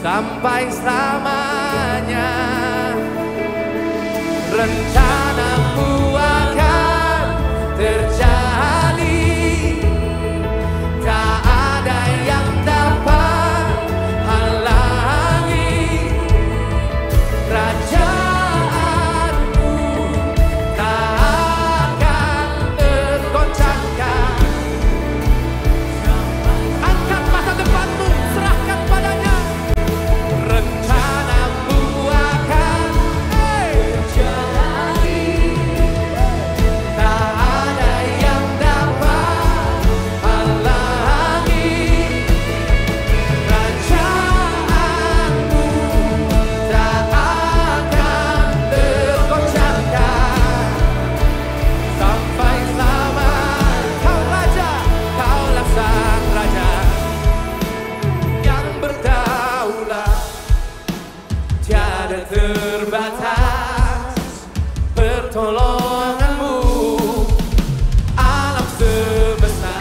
sampai selamanya. Rencanamu akan terjadi, tak ada yang dapat halangi. Kerajaanmu tak akan tergoncangkan. Angkat mata depanmu, serahkan padanya. Rencanamu akan terjadi, tak ada yang dapat halangi. Kerajaanmu tak akan tergoncangkan sampai selama. Kau raja, kaulah sang raja yang berdaulat, tiada terbatas pertolonganmu. Alam semesta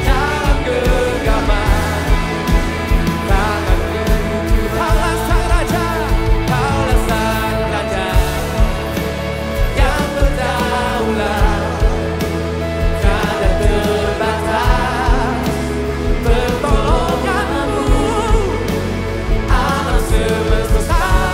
dalam genggaman tanganmu. Kaulah sang raja, kaulah sang raja yang berdaulat, tiada terbatas pertolonganmu. Alam semesta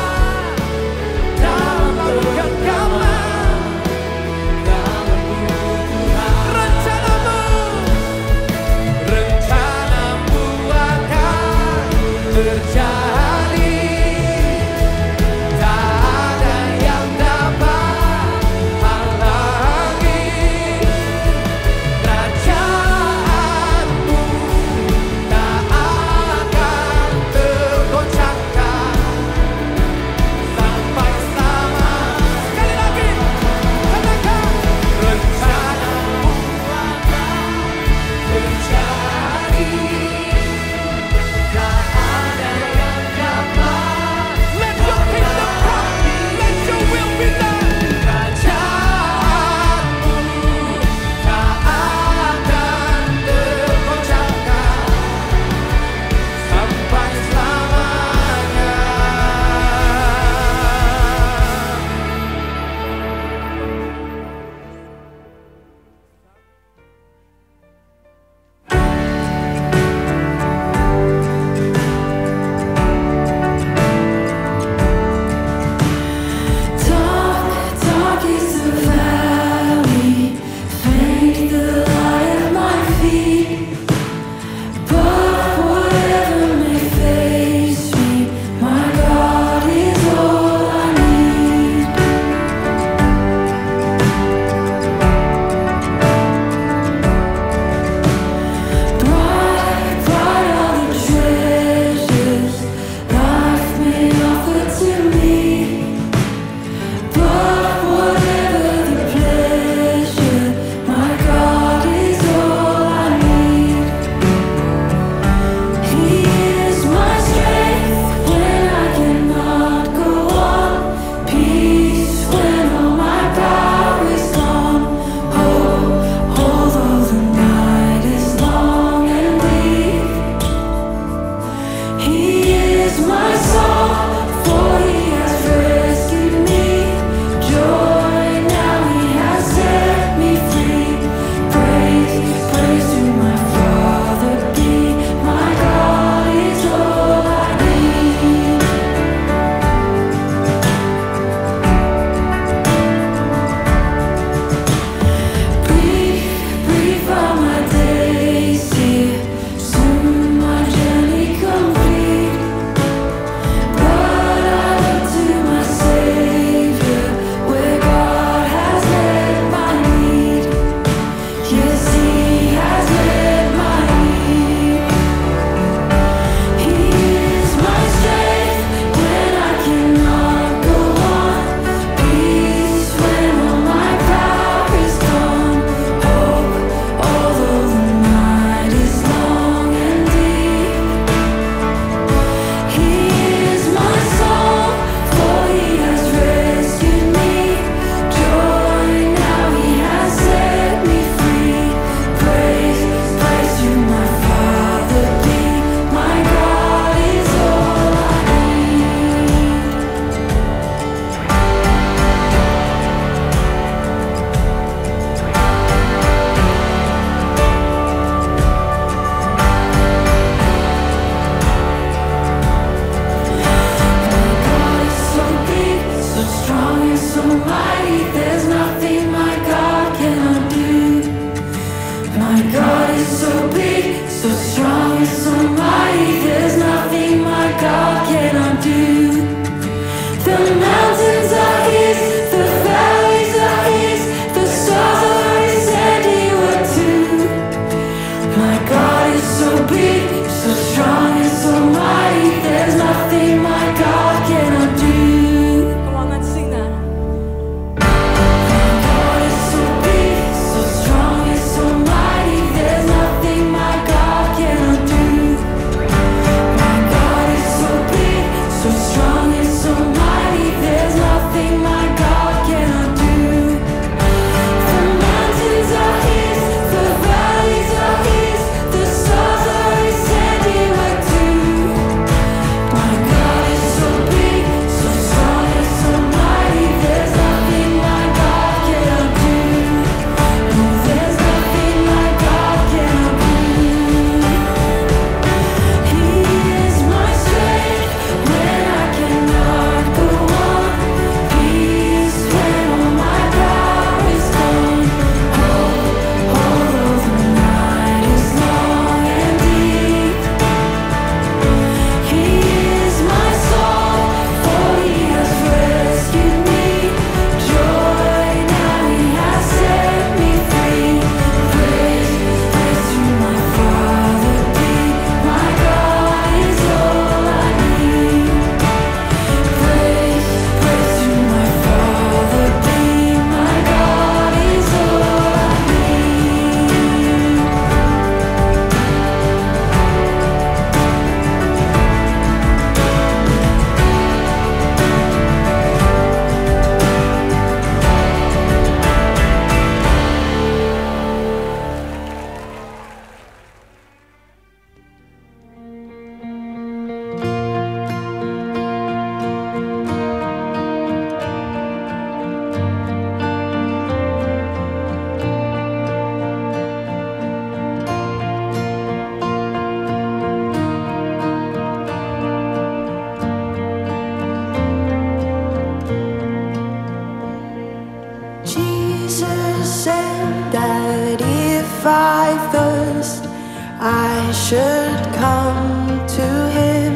should come to Him.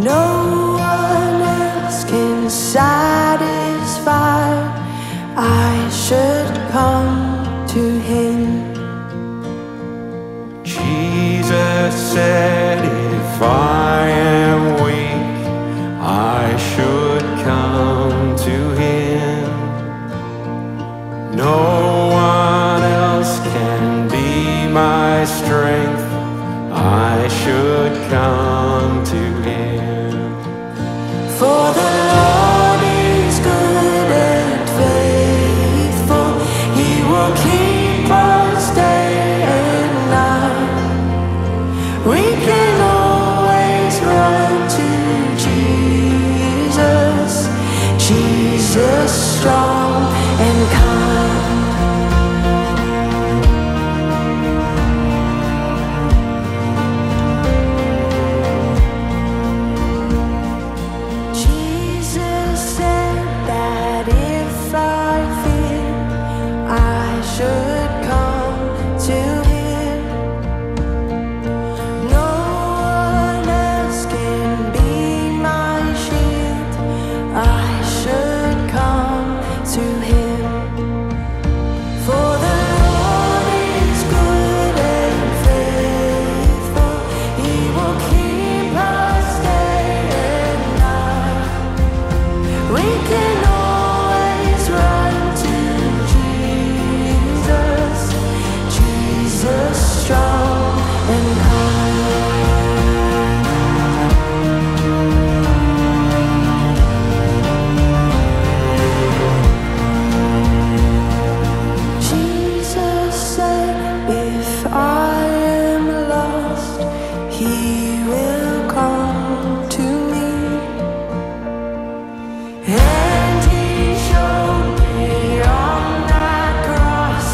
No one else can satisfy. I should come to Him. Jesus said, if I am weak, I should come to Him. No one else can be my strength. I should come to Him. For the Lord is good and faithful. He will keep us day and night. We can always run to Jesus, Jesus strong and kind. Jesus said that if I fear, I should come to Him. No one else can be my shield. I should come to Him. For the Lord is good and faithful. He will keep us day and night. We can always run to Jesus, Jesus strong and kind. Jesus said, if I am lost, He will come to me. And He showed me on that cross,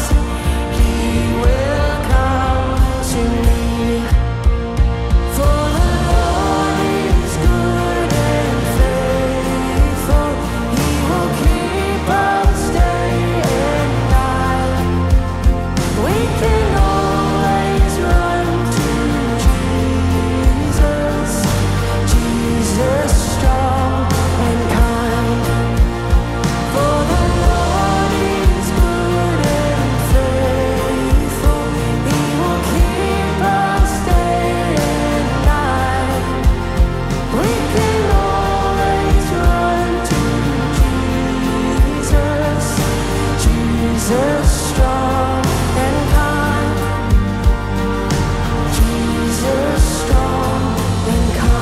He will come to me. For the Lord is good and faithful. He will keep us day and night. We can always run to Jesus, Jesus strong and kind. For the Lord is good and faithful. He will keep us day and night. We can always run to Jesus, Jesus strong and kind. Jesus strong and kind.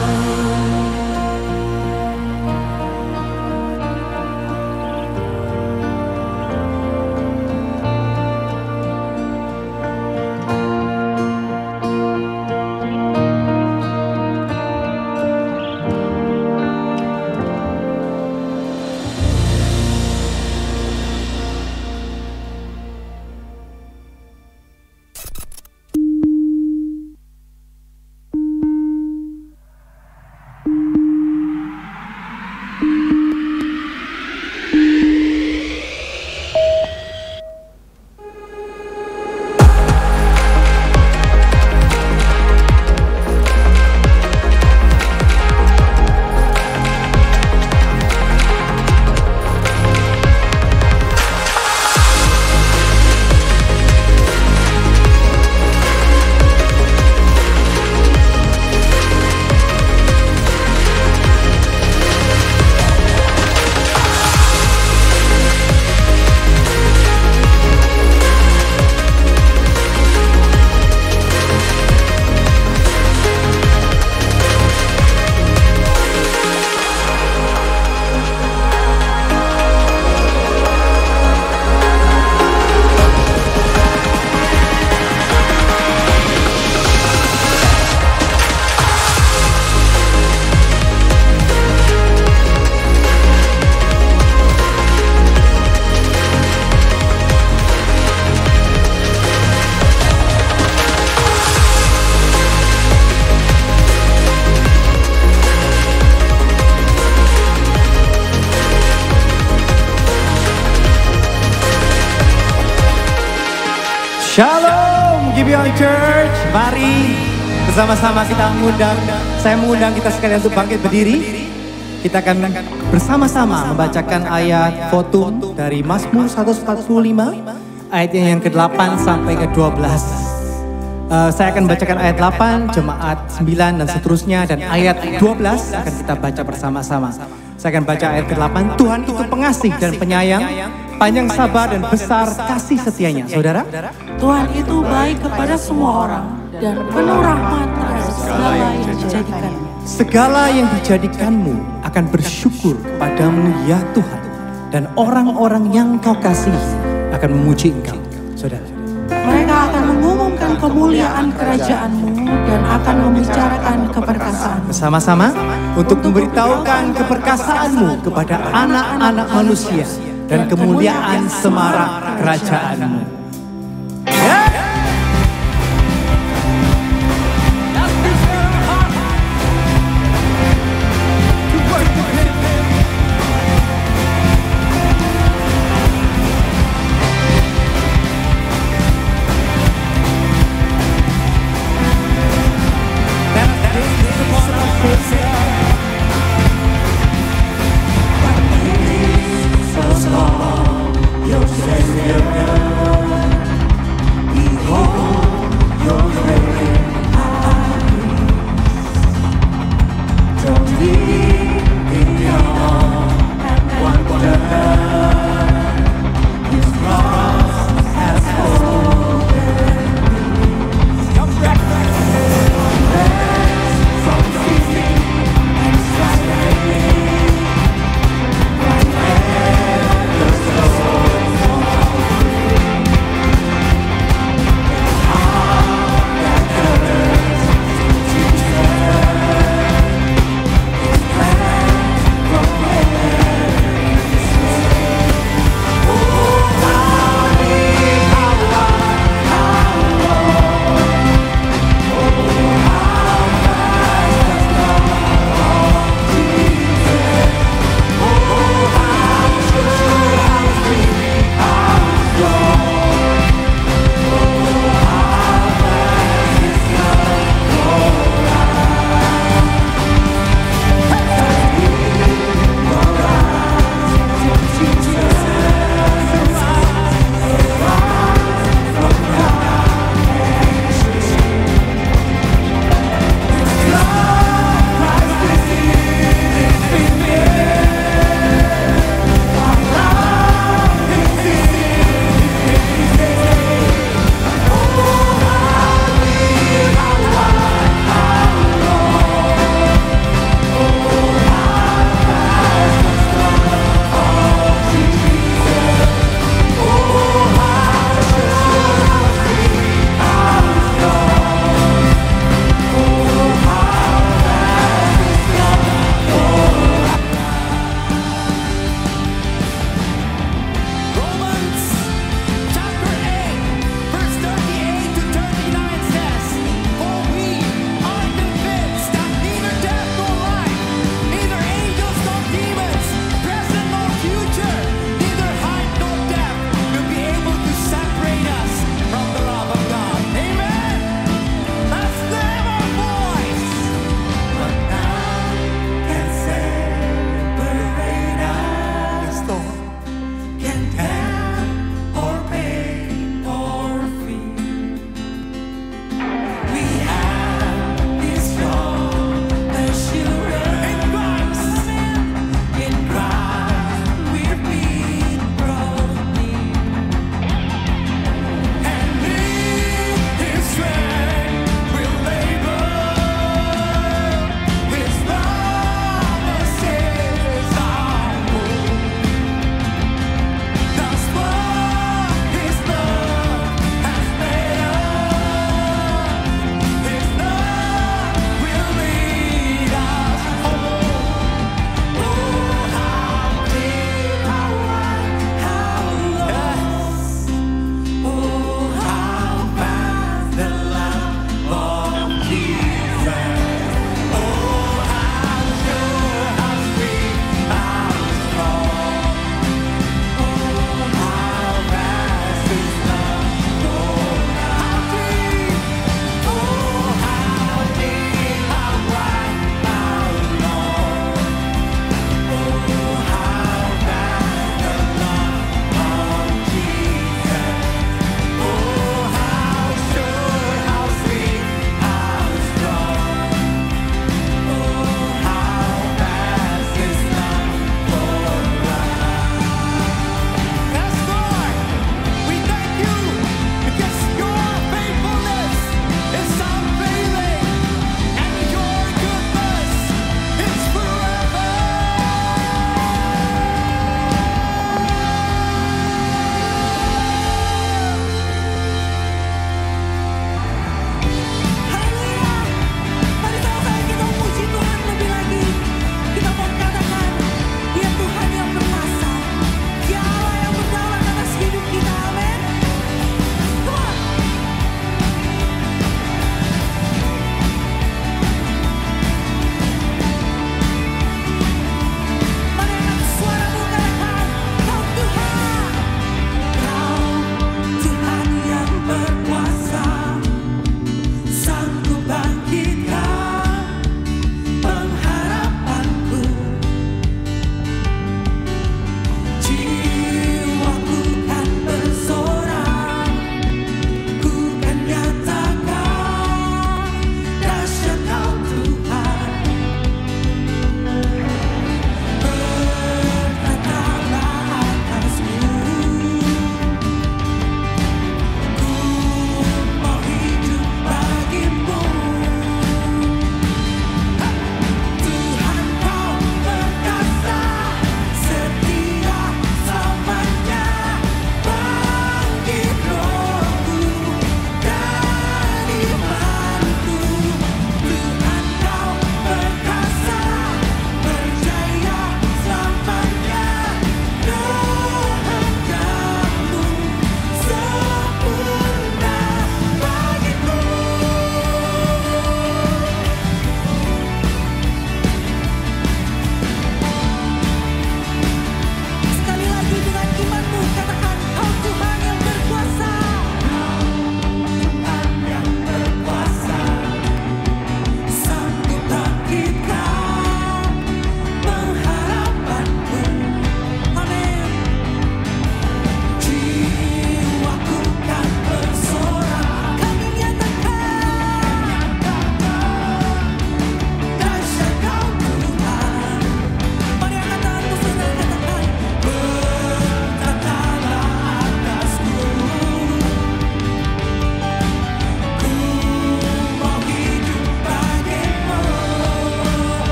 Shalom, Gibeon Church. Bersama-sama kita saya mengundang kita sekalian untuk bangkit berdiri. Kita akan bersama-sama membacakan ayat Fotum dari Mazmur 145, ayatnya yang ke-8 sampai ke-12. Saya akan bacakan ayat 8, jemaat 9 dan seterusnya, dan ayat 12 akan kita baca bersama-sama. Saya akan baca ayat ke-8. Tuhan itu pengasih dan penyayang, panjang sabar dan besar kasih setianya. Saudara, Tuhan itu baik kepada semua orang dan penuh rahmat terhadap segala yang dijadikan. segala yang dijadikanmu akan bersyukur padamu ya Tuhan, dan orang-orang yang kau kasihi akan memuji engkau. Saudara, Mereka akan mengumumkan kemuliaan kerajaan-Mu dan akan membicarakan keperkasaan-Mu. bersama-sama untuk memberitahukan keperkasaan-Mu kepada anak-anak manusia dan kemuliaan semarak kerajaan-Mu. Your Savior.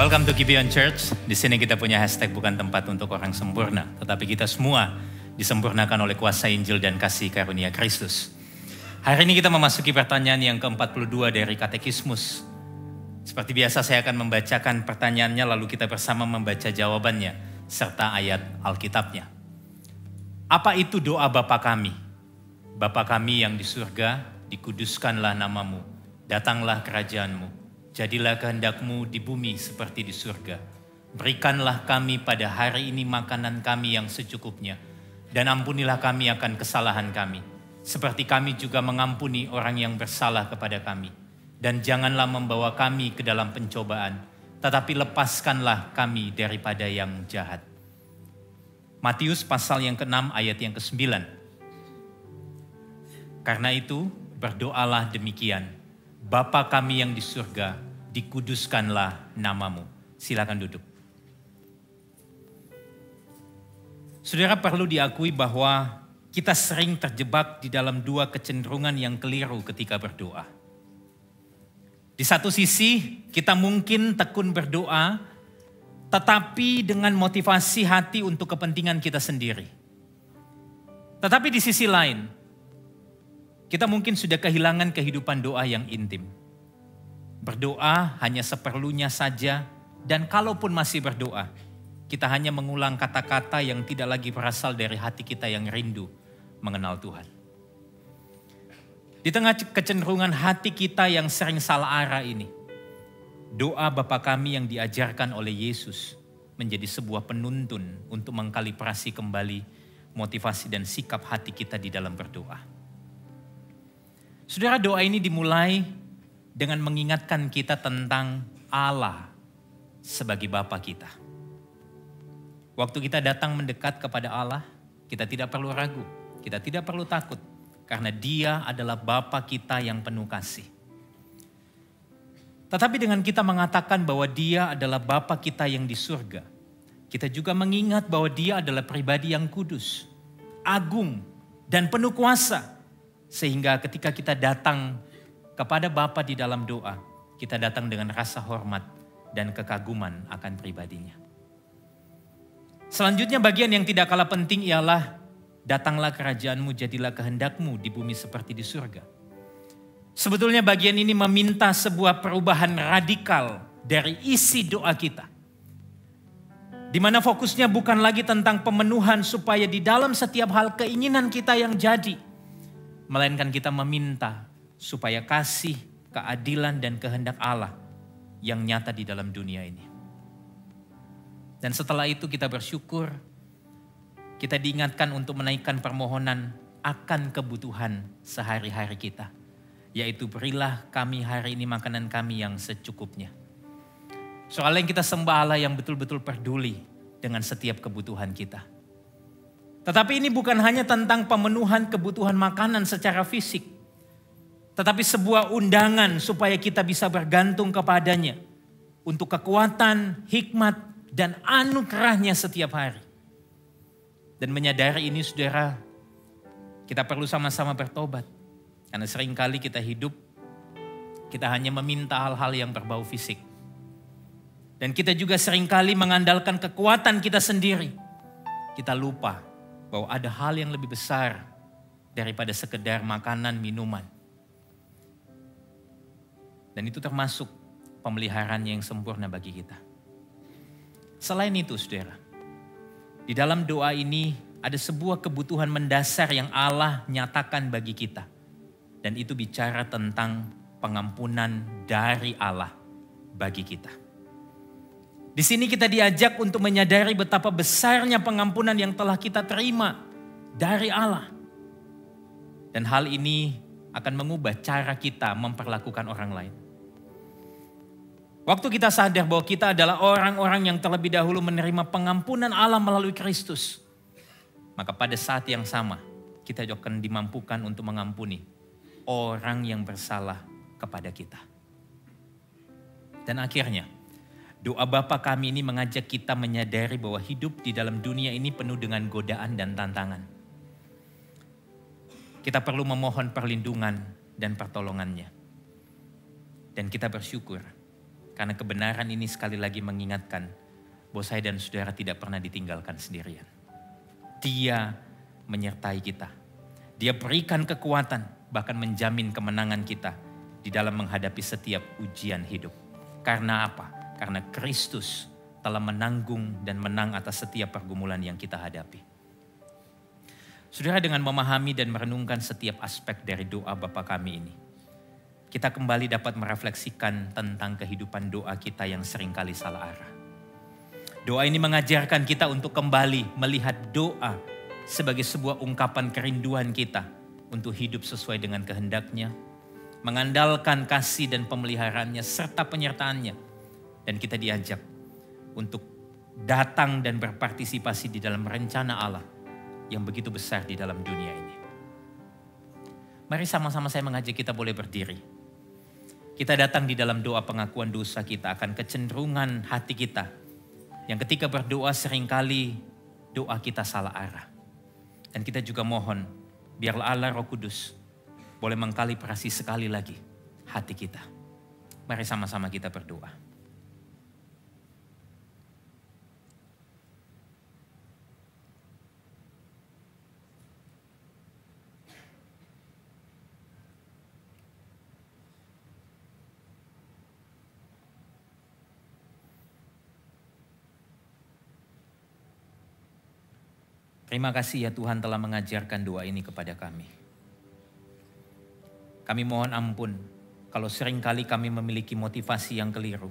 Welcome to Gibeon Church. Di sini kita punya hashtag bukan tempat untuk orang sempurna, tetapi kita semua disempurnakan oleh kuasa Injil dan kasih karunia Kristus. Hari ini kita memasuki pertanyaan yang ke-42 dari Katekismus. Seperti biasa saya akan membacakan pertanyaannya lalu kita bersama membaca jawabannya serta ayat Alkitabnya. Apa itu doa Bapa kami? Bapa kami yang di surga, dikuduskanlah namamu, datanglah kerajaanmu. Jadilah kehendakmu di bumi seperti di surga. Berikanlah kami pada hari ini makanan kami yang secukupnya. Dan ampunilah kami akan kesalahan kami. Seperti kami juga mengampuni orang yang bersalah kepada kami. Dan janganlah membawa kami ke dalam pencobaan. Tetapi lepaskanlah kami daripada yang jahat. Matius pasal yang ke-6 ayat yang ke-9. Karena itu berdoalah demikian. Bapa kami yang di surga, dikuduskanlah namamu. Silakan duduk. Saudara, perlu diakui bahwa kita sering terjebak di dalam dua kecenderungan yang keliru ketika berdoa. Di satu sisi kita mungkin tekun berdoa, tetapi dengan motivasi hati untuk kepentingan kita sendiri. Tetapi di sisi lain, kita mungkin sudah kehilangan kehidupan doa yang intim. Berdoa hanya seperlunya saja, dan kalaupun masih berdoa, kita hanya mengulang kata-kata yang tidak lagi berasal dari hati kita yang rindu mengenal Tuhan. Di tengah kecenderungan hati kita yang sering salah arah ini, doa Bapa kami yang diajarkan oleh Yesus menjadi sebuah penuntun untuk mengkalibrasi kembali motivasi dan sikap hati kita di dalam berdoa. Saudara, doa ini dimulai dengan mengingatkan kita tentang Allah sebagai Bapa kita. Waktu kita datang mendekat kepada Allah, kita tidak perlu ragu, kita tidak perlu takut. Karena Dia adalah Bapa kita yang penuh kasih. Tetapi dengan kita mengatakan bahwa Dia adalah Bapa kita yang di surga, kita juga mengingat bahwa Dia adalah pribadi yang kudus, agung, dan penuh kuasa. Sehingga ketika kita datang kepada Bapa di dalam doa, kita datang dengan rasa hormat dan kekaguman akan pribadinya. Selanjutnya bagian yang tidak kalah penting ialah datanglah kerajaanmu, jadilah kehendakmu di bumi seperti di surga. Sebetulnya bagian ini meminta sebuah perubahan radikal dari isi doa kita. Di mana fokusnya bukan lagi tentang pemenuhan supaya di dalam setiap hal keinginan kita yang jadi. Melainkan kita meminta supaya kasih, keadilan, dan kehendak Allah yang nyata di dalam dunia ini. Dan setelah itu kita bersyukur, kita diingatkan untuk menaikkan permohonan akan kebutuhan sehari-hari kita. Yaitu berilah kami hari ini makanan kami yang secukupnya. Soalnya kita sembah Allah yang betul-betul peduli dengan setiap kebutuhan kita. Tetapi ini bukan hanya tentang pemenuhan kebutuhan makanan secara fisik. Tetapi sebuah undangan supaya kita bisa bergantung kepadanya. Untuk kekuatan, hikmat, dan anugerahnya setiap hari. Dan menyadari ini saudara, kita perlu sama-sama bertobat. Karena seringkali kita hidup, kita hanya meminta hal-hal yang berbau fisik. Dan kita juga seringkali mengandalkan kekuatan kita sendiri. Kita lupa bahwa ada hal yang lebih besar daripada sekedar makanan, minuman. Dan itu termasuk pemeliharaannya yang sempurna bagi kita. Selain itu saudara, di dalam doa ini ada sebuah kebutuhan mendasar yang Allah nyatakan bagi kita. Dan itu bicara tentang pengampunan dari Allah bagi kita. Di sini kita diajak untuk menyadari betapa besarnya pengampunan yang telah kita terima dari Allah. Dan hal ini akan mengubah cara kita memperlakukan orang lain. Waktu kita sadar bahwa kita adalah orang-orang yang terlebih dahulu menerima pengampunan Allah melalui Kristus. Maka pada saat yang sama kita juga akan dimampukan untuk mengampuni orang yang bersalah kepada kita. Dan akhirnya, doa Bapa kami ini mengajak kita menyadari bahwa hidup di dalam dunia ini penuh dengan godaan dan tantangan. Kita perlu memohon perlindungan dan pertolongannya. Dan kita bersyukur Karena kebenaran ini sekali lagi mengingatkan bahwa saya dan saudara tidak pernah ditinggalkan sendirian. Dia menyertai kita. Dia berikan kekuatan, bahkan menjamin kemenangan kita di dalam menghadapi setiap ujian hidup. Karena apa? Karena Kristus telah menanggung dan menang atas setiap pergumulan yang kita hadapi. Saudara, dengan memahami dan merenungkan setiap aspek dari doa Bapa kami ini, kita kembali dapat merefleksikan tentang kehidupan doa kita yang seringkali salah arah. Doa ini mengajarkan kita untuk kembali melihat doa sebagai sebuah ungkapan kerinduan kita untuk hidup sesuai dengan kehendak-Nya, mengandalkan kasih dan pemeliharaannya serta penyertaannya. Dan kita diajak untuk datang dan berpartisipasi di dalam rencana Allah yang begitu besar di dalam dunia ini. Mari sama-sama saya mengajak kita boleh berdiri. Kita datang di dalam doa pengakuan dosa kita akan kecenderungan hati kita yang ketika berdoa seringkali doa kita salah arah. Dan kita juga mohon biarlah Allah Roh Kudus boleh mengkalibrasi sekali lagi hati kita. Mari sama-sama kita berdoa. Terima kasih ya Tuhan telah mengajarkan doa ini kepada kami. Kami mohon ampun kalau seringkali kami memiliki motivasi yang keliru.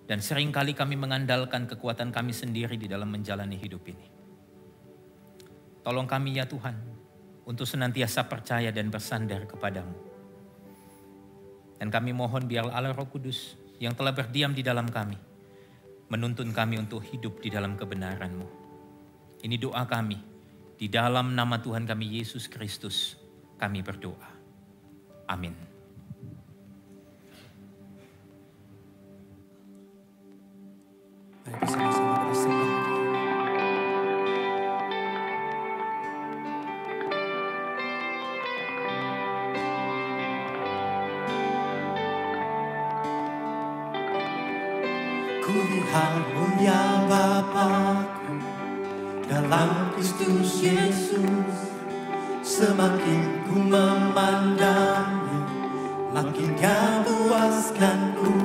Dan seringkali kami mengandalkan kekuatan kami sendiri di dalam menjalani hidup ini. Tolong kami ya Tuhan untuk senantiasa percaya dan bersandar kepadamu. Dan kami mohon biarlah Allah Roh Kudus yang telah berdiam di dalam kami menuntun kami untuk hidup di dalam kebenaran-Mu. Ini doa kami, di dalam nama Tuhan kami Yesus Kristus, kami berdoa. Amin. Mari bersama-sama bersama. Ku lihat mulia Bapa-Ku dalam Kristus Yesus, semakin ku memandangnya, makin Dia puaskanku.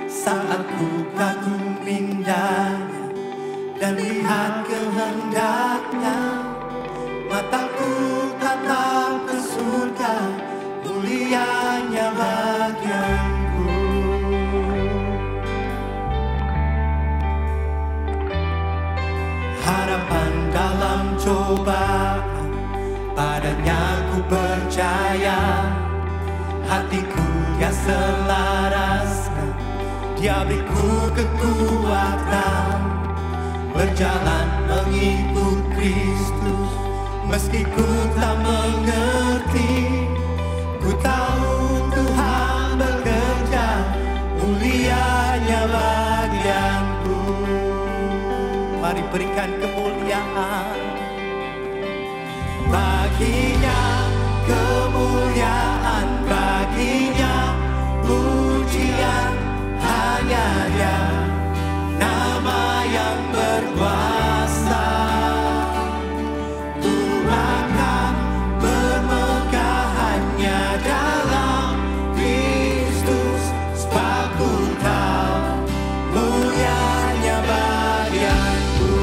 Saat ku kagum indahnya dan lihat kehendaknya, mataku tatap ke surga, mulianya bagianku. Harapan dalam cobaan, padanya ku percaya. Hatiku Dia selaraskan, Dia beriku kekuatan, berjalan mengikut Kristus. Meski ku tak mengerti, ku tahu Tuhan bekerja, mulianya bagianku. Mari berikan kemuliaan baginya, kemuliaan baginya, pujian hanya Dia, nama yang berkuasa. Tuhan bermegah hanya dalam Kristus, sebab ku tahu mulianya bagianku.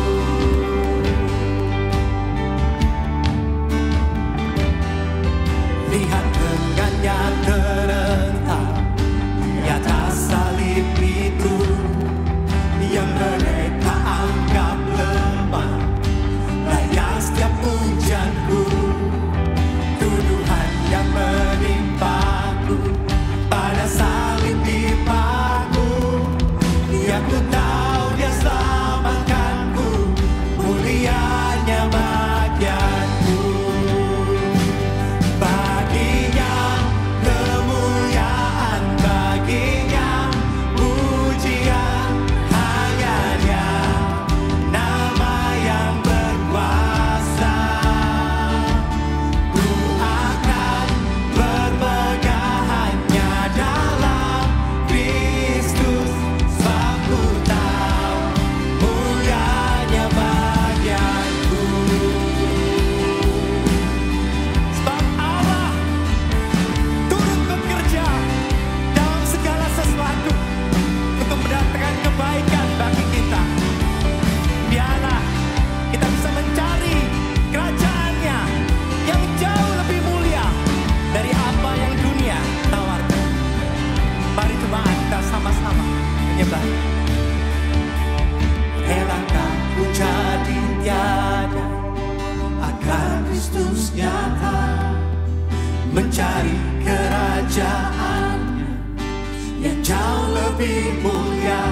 lebih mulia,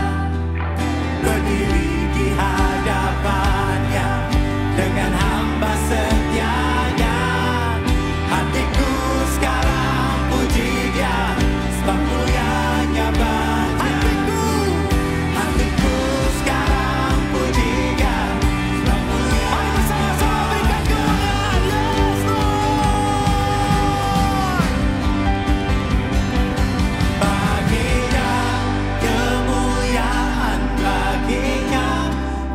berdiri di hadapannya dengan hamba setianya. Hatiku sekarang puji Dia, sebab mulianya Bapa. Hatiku sekarang puji Dia, sebab mulianya. Mari bersama-sama berikan kemuliaan. Yes, Lord. Baginya kemuliaan, baginya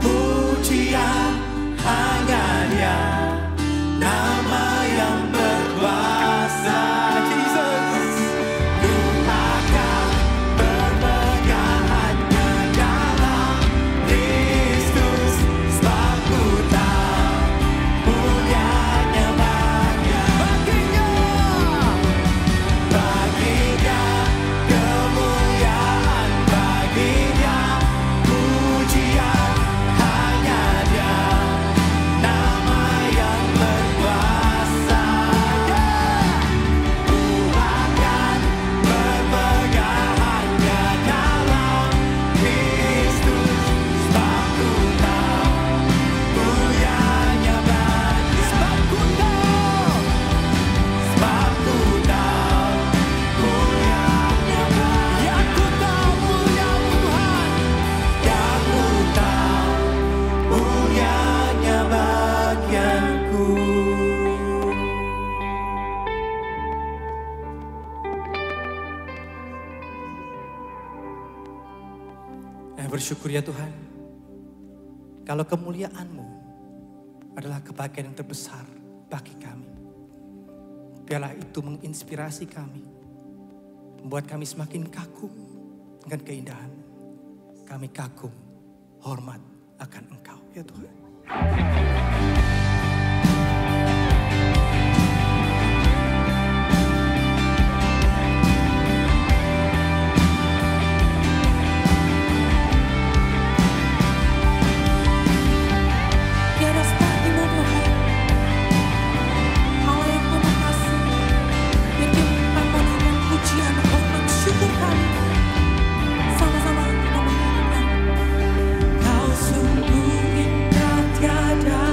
pujian, hanya Dia, nama yang berkuasa. Jesus, ku akan berpegang hanya dalam Kristus, sebab ku tahu mulianya baginya. Baginya kemuliaan, baginya pujian, hanya Dia, nama yang berkuasa. Ku akan berpegang hanya dalam Kristus, sebab ku tahu mulianya baginya. Sebab ku tahu mulianya baginya. Ya ku tahu mulia Tuhan, ya ku tahu mulianya bagianku. Bersyukur ya Tuhan, kalau kemuliaan-Mu adalah kebahagiaan yang terbesar bagi kami. Biarlah itu menginspirasi kami, membuat kami semakin kagum dengan keindahan. Kami kagum, hormat akan Engkau ya Tuhan. Tiada seperti-Mu Tuhan, Allah yang penuh kasih, yang menyimpan dengan pujian, hormat, syukur kami. Sama-sama kita menyanyikan. Kau sungguh indah, tiada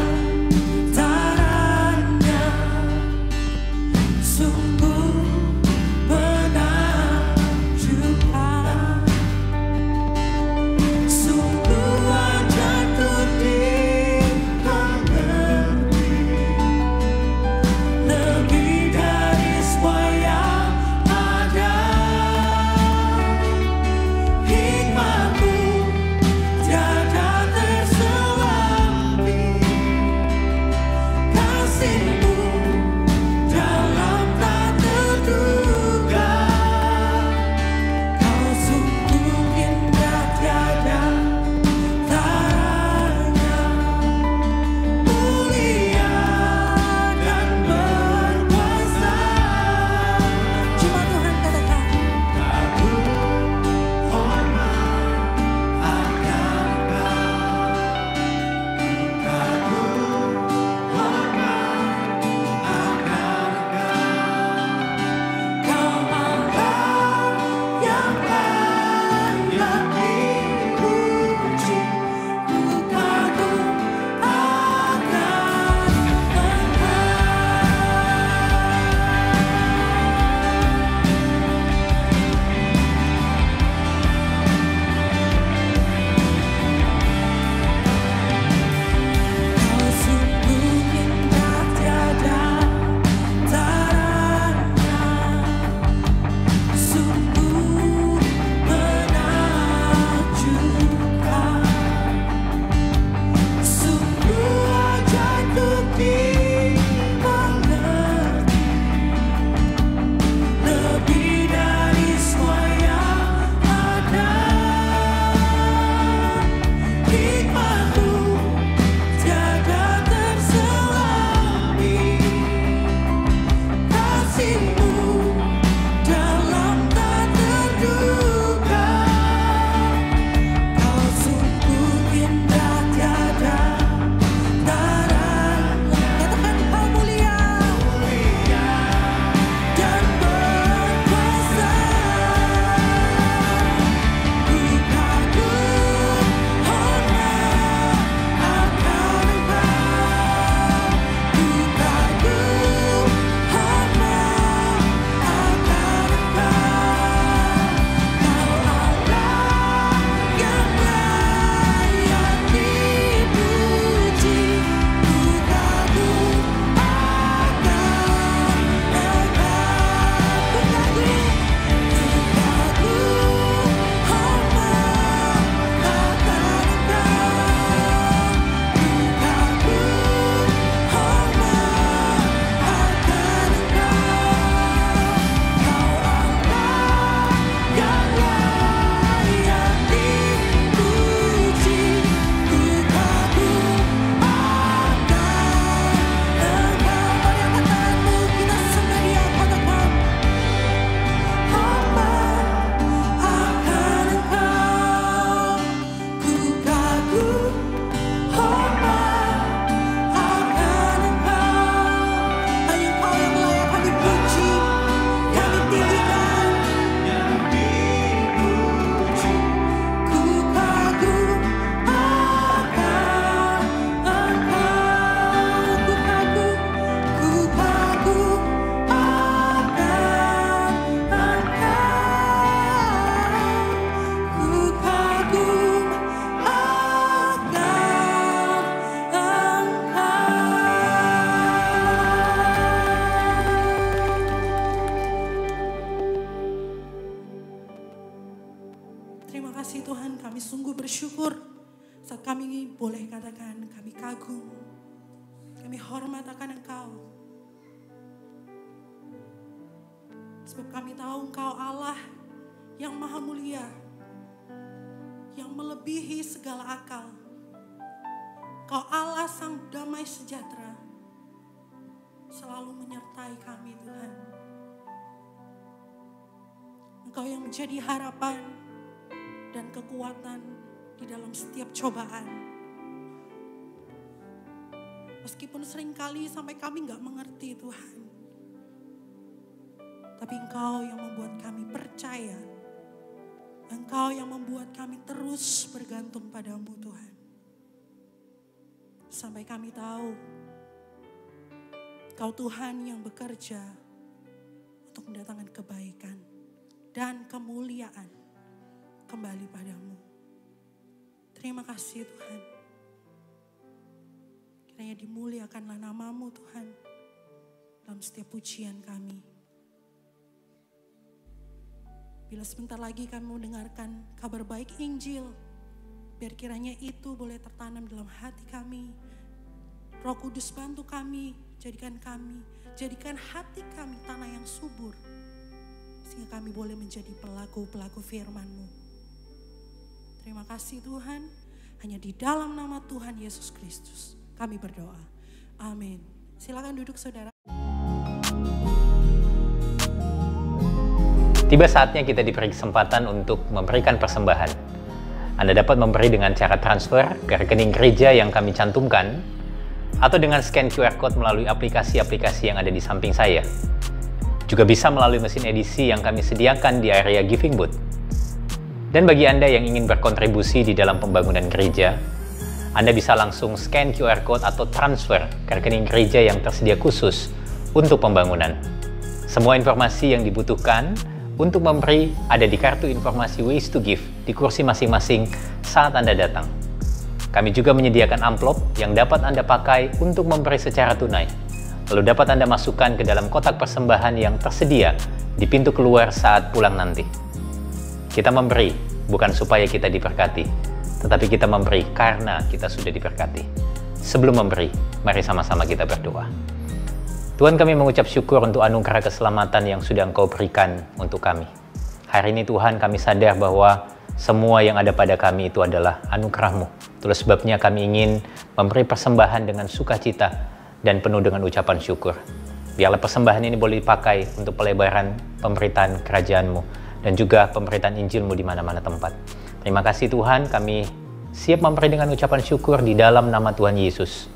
Terima kasih Tuhan, kami sungguh bersyukur saat kami boleh katakan kami kagum, kami hormat akan Engkau. Sebab kami tahu Engkau Allah yang maha mulia, yang melebihi segala akal. Engkau Allah sang damai sejahtera, selalu menyertai kami Tuhan. Engkau yang menjadi harapan dan kekuatan di dalam setiap cobaan. Meskipun seringkali sampai kami gak mengerti Tuhan, tapi Engkau yang membuat kami percaya. Engkau yang membuat kami terus bergantung padamu Tuhan. Sampai kami tahu Engkau Tuhan yang bekerja untuk mendatangkan kebaikan dan kemuliaan kembali padamu. Terima kasih Tuhan. Kiranya dimuliakanlah namamu Tuhan dalam setiap pujian kami. Bila sebentar lagi kami mendengarkan kabar baik Injil, biar kiranya itu boleh tertanam dalam hati kami. Roh Kudus bantu kami, jadikan hati kami tanah yang subur, sehingga kami boleh menjadi pelaku-pelaku firman-Mu. Terima kasih Tuhan, hanya di dalam nama Tuhan Yesus Kristus kami berdoa. Amin. Silakan duduk saudara. Tiba saatnya kita diberi kesempatan untuk memberikan persembahan. Anda dapat memberi dengan cara transfer ke rekening gereja yang kami cantumkan, atau dengan scan QR Code melalui aplikasi-aplikasi yang ada di samping saya. Juga bisa melalui mesin edisi yang kami sediakan di area giving booth. Dan bagi Anda yang ingin berkontribusi di dalam pembangunan gereja, Anda bisa langsung scan QR Code atau transfer ke rekening gereja yang tersedia khusus untuk pembangunan. Semua informasi yang dibutuhkan untuk memberi ada di kartu informasi Ways to Give di kursi masing-masing saat Anda datang. Kami juga menyediakan amplop yang dapat Anda pakai untuk memberi secara tunai. Lalu dapat Anda masukkan ke dalam kotak persembahan yang tersedia di pintu keluar saat pulang nanti. Kita memberi bukan supaya kita diberkati, tetapi kita memberi karena kita sudah diberkati. Sebelum memberi, mari sama-sama kita berdoa. Tuhan, kami mengucap syukur untuk anugerah keselamatan yang sudah Engkau berikan untuk kami. Hari ini Tuhan, kami sadar bahwa semua yang ada pada kami itu adalah anugerah-Mu. Itulah sebabnya kami ingin memberi persembahan dengan sukacita dan penuh dengan ucapan syukur. Biarlah persembahan ini boleh dipakai untuk pelebaran pemberitaan kerajaan-Mu dan juga pemberitaan Injil-Mu di mana-mana tempat. Terima kasih Tuhan, kami siap memberi dengan ucapan syukur di dalam nama Tuhan Yesus.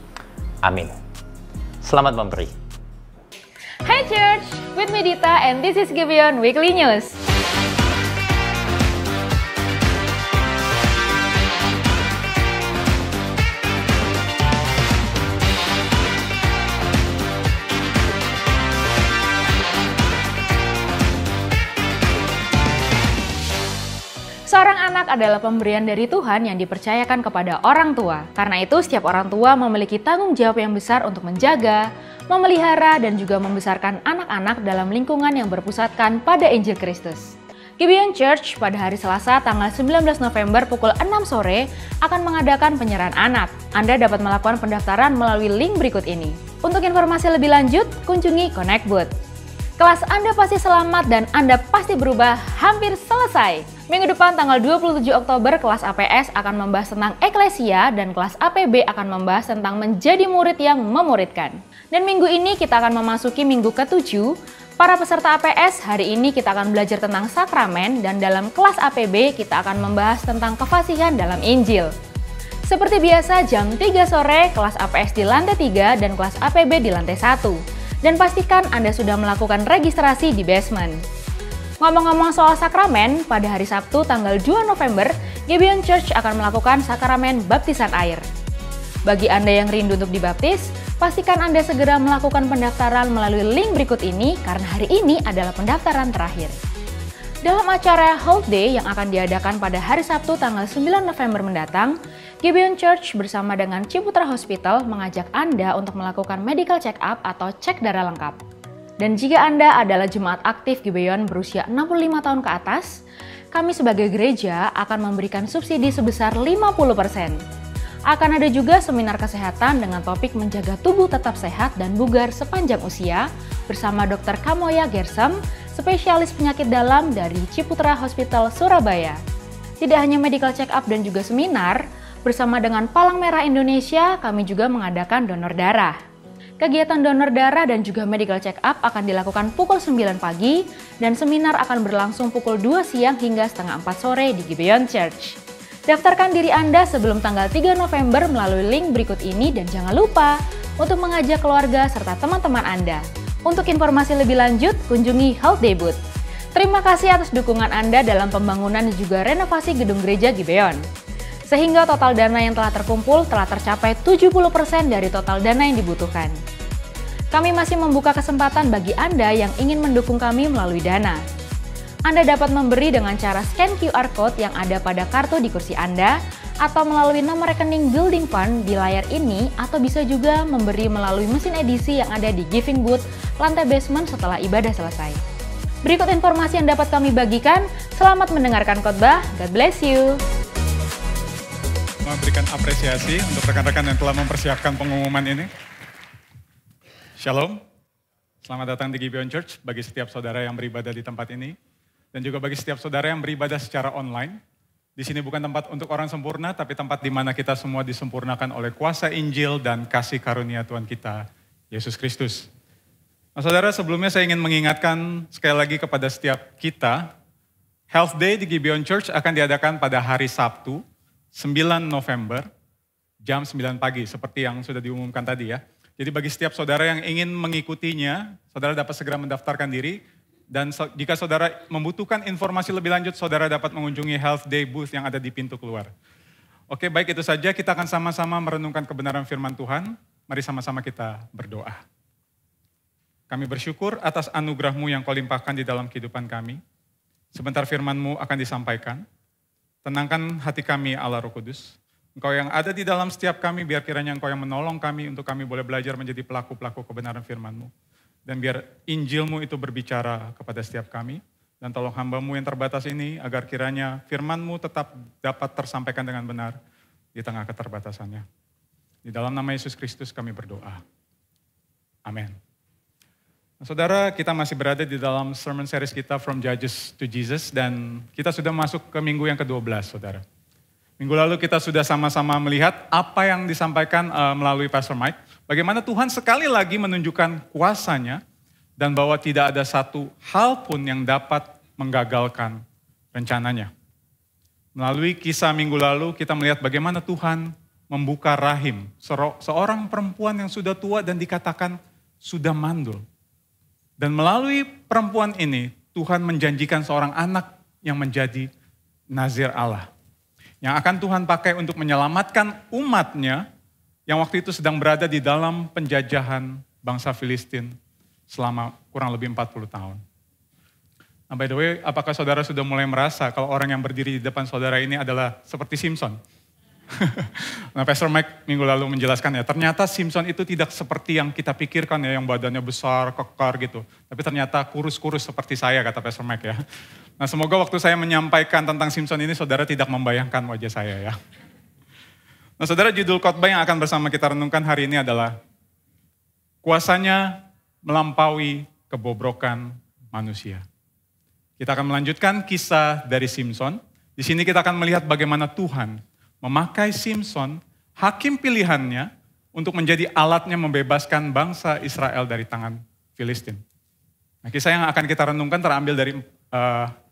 Amin. Selamat memberi. Hi Church, with me Dita and this is Gibeon Weekly News. Seorang anak adalah pemberian dari Tuhan yang dipercayakan kepada orang tua. Karena itu, setiap orang tua memiliki tanggung jawab yang besar untuk menjaga, memelihara, dan juga membesarkan anak-anak dalam lingkungan yang berpusatkan pada Injil Kristus. Gibeon Church pada hari Selasa tanggal 19 November pukul 6 sore akan mengadakan penyerahan anak. Anda dapat melakukan pendaftaran melalui link berikut ini. Untuk informasi lebih lanjut, kunjungi Connect Booth. Kelas Anda pasti selamat dan Anda pasti berubah hampir selesai. Minggu depan tanggal 27 Oktober kelas APS akan membahas tentang eklesia dan kelas APB akan membahas tentang menjadi murid yang memuridkan. Dan minggu ini kita akan memasuki minggu ke-7. Para peserta APS hari ini kita akan belajar tentang sakramen dan dalam kelas APB kita akan membahas tentang kefasihan dalam Injil. Seperti biasa jam 3 sore kelas APS di lantai 3 dan kelas APB di lantai 1. Dan pastikan Anda sudah melakukan registrasi di basement. Ngomong-ngomong soal sakramen, pada hari Sabtu tanggal 2 November, Gibeon Church akan melakukan sakramen baptisan air. Bagi Anda yang rindu untuk dibaptis, pastikan Anda segera melakukan pendaftaran melalui link berikut ini karena hari ini adalah pendaftaran terakhir. Dalam acara Health Day yang akan diadakan pada hari Sabtu tanggal 9 November mendatang, Gibeon Church bersama dengan Ciputra Hospital mengajak Anda untuk melakukan medical check-up atau cek darah lengkap. Dan jika Anda adalah jemaat aktif Gibeon berusia 65 tahun ke atas, kami sebagai gereja akan memberikan subsidi sebesar 50%. Akan ada juga seminar kesehatan dengan topik menjaga tubuh tetap sehat dan bugar sepanjang usia bersama Dr. Kamoya Gersam, spesialis penyakit dalam dari Ciputra Hospital Surabaya. Tidak hanya medical check up dan juga seminar, bersama dengan Palang Merah Indonesia kami juga mengadakan donor darah. Kegiatan donor darah dan juga medical check up akan dilakukan pukul 9 pagi dan seminar akan berlangsung pukul 2 siang hingga setengah 4 sore di Gibeon Church. Daftarkan diri Anda sebelum tanggal 3 November melalui link berikut ini dan jangan lupa untuk mengajak keluarga serta teman-teman Anda. Untuk informasi lebih lanjut, kunjungi Health Day Booth. Terima kasih atas dukungan Anda dalam pembangunan dan juga renovasi gedung gereja Gibeon. Sehingga total dana yang telah terkumpul telah tercapai 70% dari total dana yang dibutuhkan. Kami masih membuka kesempatan bagi Anda yang ingin mendukung kami melalui Dana. Anda dapat memberi dengan cara scan QR Code yang ada pada kartu di kursi Anda, atau melalui nomor rekening Building Fund di layar ini, atau bisa juga memberi melalui mesin edisi yang ada di Giving Booth lantai basement setelah ibadah selesai. Berikut informasi yang dapat kami bagikan. Selamat mendengarkan khotbah. God bless you. Memberikan apresiasi untuk rekan-rekan yang telah mempersiapkan pengumuman ini. Shalom, selamat datang di Gibeon Church bagi setiap saudara yang beribadah di tempat ini dan juga bagi setiap saudara yang beribadah secara online. Di sini bukan tempat untuk orang sempurna, tapi tempat di mana kita semua disempurnakan oleh kuasa Injil dan kasih karunia Tuhan kita, Yesus Kristus. Nah, saudara, sebelumnya saya ingin mengingatkan sekali lagi kepada setiap kita, Health Day di Gibeon Church akan diadakan pada hari Sabtu, 9 November, jam 9 pagi, seperti yang sudah diumumkan tadi ya. Jadi bagi setiap saudara yang ingin mengikutinya, saudara dapat segera mendaftarkan diri. Dan jika saudara membutuhkan informasi lebih lanjut, saudara dapat mengunjungi Health Day Booth yang ada di pintu keluar. Oke, baik itu saja. Kita akan sama-sama merenungkan kebenaran firman Tuhan. Mari sama-sama kita berdoa. Kami bersyukur atas anugerah-Mu yang Kau limpahkan di dalam kehidupan kami. Sebentar firman-Mu akan disampaikan. Tenangkan hati kami, Allah Roh Kudus. Engkau yang ada di dalam setiap kami, biar kiranya Engkau yang menolong kami untuk kami boleh belajar menjadi pelaku-pelaku kebenaran firman-Mu. Dan biar Injil-Mu itu berbicara kepada setiap kami. Dan tolong hamba-Mu yang terbatas ini, agar kiranya firman-Mu tetap dapat tersampaikan dengan benar di tengah keterbatasannya. Di dalam nama Yesus Kristus kami berdoa. Amin. Nah, saudara, kita masih berada di dalam sermon series kita From Judges to Jesus, dan kita sudah masuk ke minggu yang ke-12, saudara. Minggu lalu kita sudah sama-sama melihat apa yang disampaikan melalui Pastor Mike, bagaimana Tuhan sekali lagi menunjukkan kuasa-Nya, dan bahwa tidak ada satu hal pun yang dapat menggagalkan rencananya. Melalui kisah minggu lalu kita melihat bagaimana Tuhan membuka rahim seorang perempuan yang sudah tua dan dikatakan sudah mandul. Dan melalui perempuan ini, Tuhan menjanjikan seorang anak yang menjadi nazir Allah. Yang akan Tuhan pakai untuk menyelamatkan umat-Nya yang waktu itu sedang berada di dalam penjajahan bangsa Filistin selama kurang lebih 40 tahun. Nah, by the way, apakah saudara sudah mulai merasa kalau orang yang berdiri di depan saudara ini adalah seperti Simpson? Nah, Pastor Mike minggu lalu menjelaskan ya, ternyata Simpson itu tidak seperti yang kita pikirkan ya, yang badannya besar, kekar gitu. Tapi ternyata kurus-kurus seperti saya, kata Pastor Mike ya. Nah, semoga waktu saya menyampaikan tentang Simpson ini, saudara tidak membayangkan wajah saya ya. Nah, saudara, judul khotbah yang akan bersama kita renungkan hari ini adalah kuasanya melampaui kebobrokan manusia. Kita akan melanjutkan kisah dari Simpson. Di sini kita akan melihat bagaimana Tuhan memakai Simpson, hakim pilihannya, untuk menjadi alatnya membebaskan bangsa Israel dari tangan Filistin. Nah, kisah yang akan kita renungkan terambil dari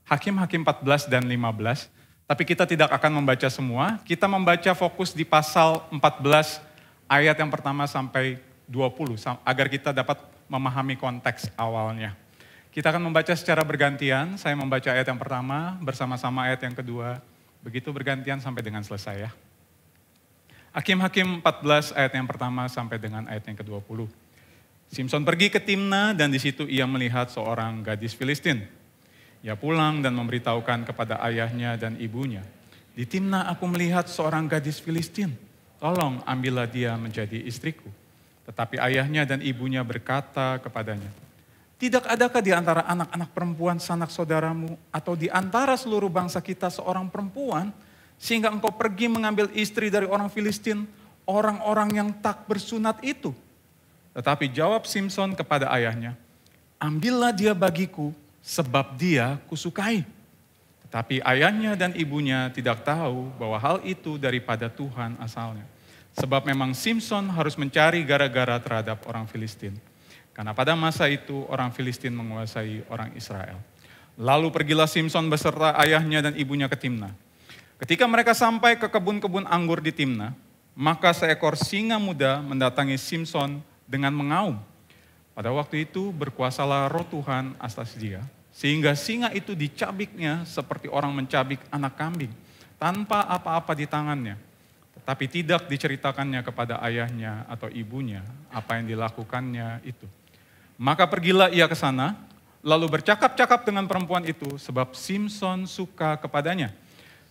Hakim-Hakim 14 dan 15. Tapi kita tidak akan membaca semua, kita membaca fokus di pasal 14 ayat yang pertama sampai 20, agar kita dapat memahami konteks awalnya. Kita akan membaca secara bergantian, saya membaca ayat yang pertama, bersama-sama ayat yang kedua, begitu bergantian sampai dengan selesai ya. Hakim-Hakim 14 ayat yang pertama sampai dengan ayat yang ke-20. Simpson pergi ke Timna dan di situ ia melihat seorang gadis Filistin. Ia pulang dan memberitahukan kepada ayahnya dan ibunya. Di Timna aku melihat seorang gadis Filistin. Tolong ambillah dia menjadi istriku. Tetapi ayahnya dan ibunya berkata kepadanya, Tidak adakah di antara anak-anak perempuan sanak saudaramu atau di antara seluruh bangsa kita seorang perempuan sehingga engkau pergi mengambil istri dari orang Filistin, orang-orang yang tak bersunat itu? Tetapi jawab Simson kepada ayahnya, ambillah dia bagiku sebab dia kusukai. Tetapi ayahnya dan ibunya tidak tahu bahwa hal itu daripada Tuhan asalnya. Sebab memang Simson harus mencari gara-gara terhadap orang Filistin. Karena pada masa itu orang Filistin menguasai orang Israel. Lalu pergilah Simson beserta ayahnya dan ibunya ke Timna. Ketika mereka sampai ke kebun-kebun anggur di Timna, maka seekor singa muda mendatangi Simson dengan mengaum. Pada waktu itu berkuasalah roh Tuhan atas dia, sehingga singa itu dicabiknya seperti orang mencabik anak kambing, tanpa apa-apa di tangannya. Tetapi tidak diceritakannya kepada ayahnya atau ibunya apa yang dilakukannya itu. Maka pergilah ia ke sana, lalu bercakap-cakap dengan perempuan itu, sebab Simson suka kepadanya.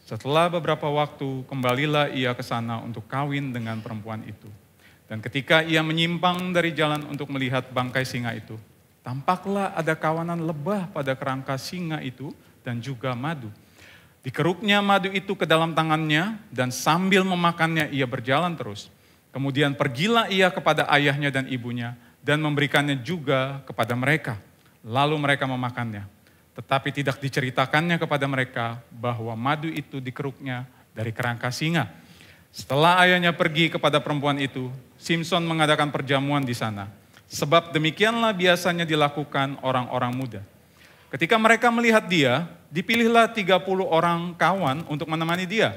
Setelah beberapa waktu, kembalilah ia ke sana untuk kawin dengan perempuan itu. Dan ketika ia menyimpang dari jalan untuk melihat bangkai singa itu, tampaklah ada kawanan lebah pada kerangka singa itu dan juga madu. Dikeruknya madu itu ke dalam tangannya dan sambil memakannya ia berjalan terus. Kemudian pergilah ia kepada ayahnya dan ibunya dan memberikannya juga kepada mereka. Lalu mereka memakannya. Tetapi tidak diceritakannya kepada mereka bahwa madu itu dikeruknya dari kerangka singa. Setelah ayahnya pergi kepada perempuan itu, Simson mengadakan perjamuan di sana. Sebab demikianlah biasanya dilakukan orang-orang muda. Ketika mereka melihat dia, dipilihlah 30 orang kawan untuk menemani dia.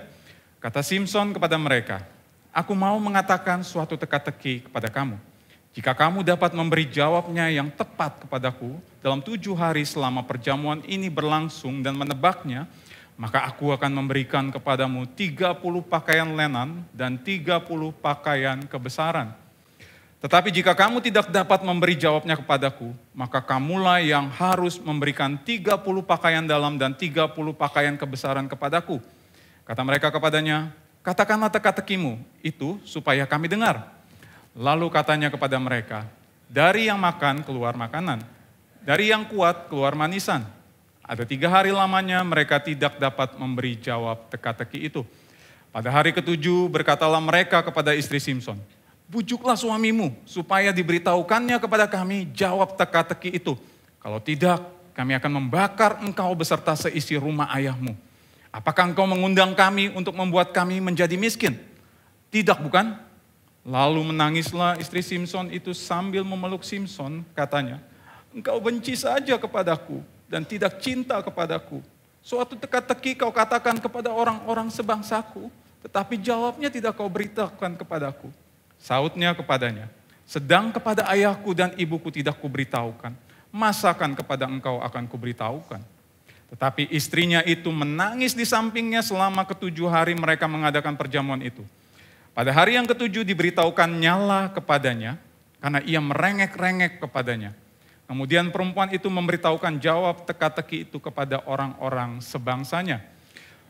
Kata Simson kepada mereka, aku mau mengatakan suatu teka-teki kepada kamu. Jika kamu dapat memberi jawabnya yang tepat kepadaku dalam 7 hari selama perjamuan ini berlangsung dan menebaknya, maka aku akan memberikan kepadamu 30 pakaian lenan dan 30 pakaian kebesaran. Tetapi jika kamu tidak dapat memberi jawabnya kepadaku, maka kamulah yang harus memberikan 30 pakaian dalam dan 30 pakaian kebesaran kepadaku. Kata mereka kepadanya, katakanlah teka-tekimu itu supaya kami dengar. Lalu katanya kepada mereka, dari yang makan keluar makanan, dari yang kuat keluar manisan. Ada 3 hari lamanya mereka tidak dapat memberi jawab teka-teki itu. Pada hari ke-7 berkatalah mereka kepada istri Simson, bujuklah suamimu supaya diberitahukannya kepada kami jawab teka-teki itu. Kalau tidak, kami akan membakar engkau beserta seisi rumah ayahmu. Apakah engkau mengundang kami untuk membuat kami menjadi miskin? Tidak bukan? Lalu menangislah istri Simson itu sambil memeluk Simson, katanya, engkau benci saja kepadaku dan tidak cinta kepadaku. Suatu teka-teki kau katakan kepada orang-orang sebangsaku, tetapi jawabnya tidak kau beritahukan kepadaku. Sautnya kepadanya, sedang kepada ayahku dan ibuku tidak kuberitahukan, masakan kepada engkau akan kuberitahukan. Tetapi istrinya itu menangis di sampingnya selama ke-7 hari mereka mengadakan perjamuan itu. Pada hari yang ke-7 diberitahukan nyala kepadanya, karena ia merengek-rengek kepadanya. Kemudian perempuan itu memberitahukan jawab teka-teki itu kepada orang-orang sebangsanya.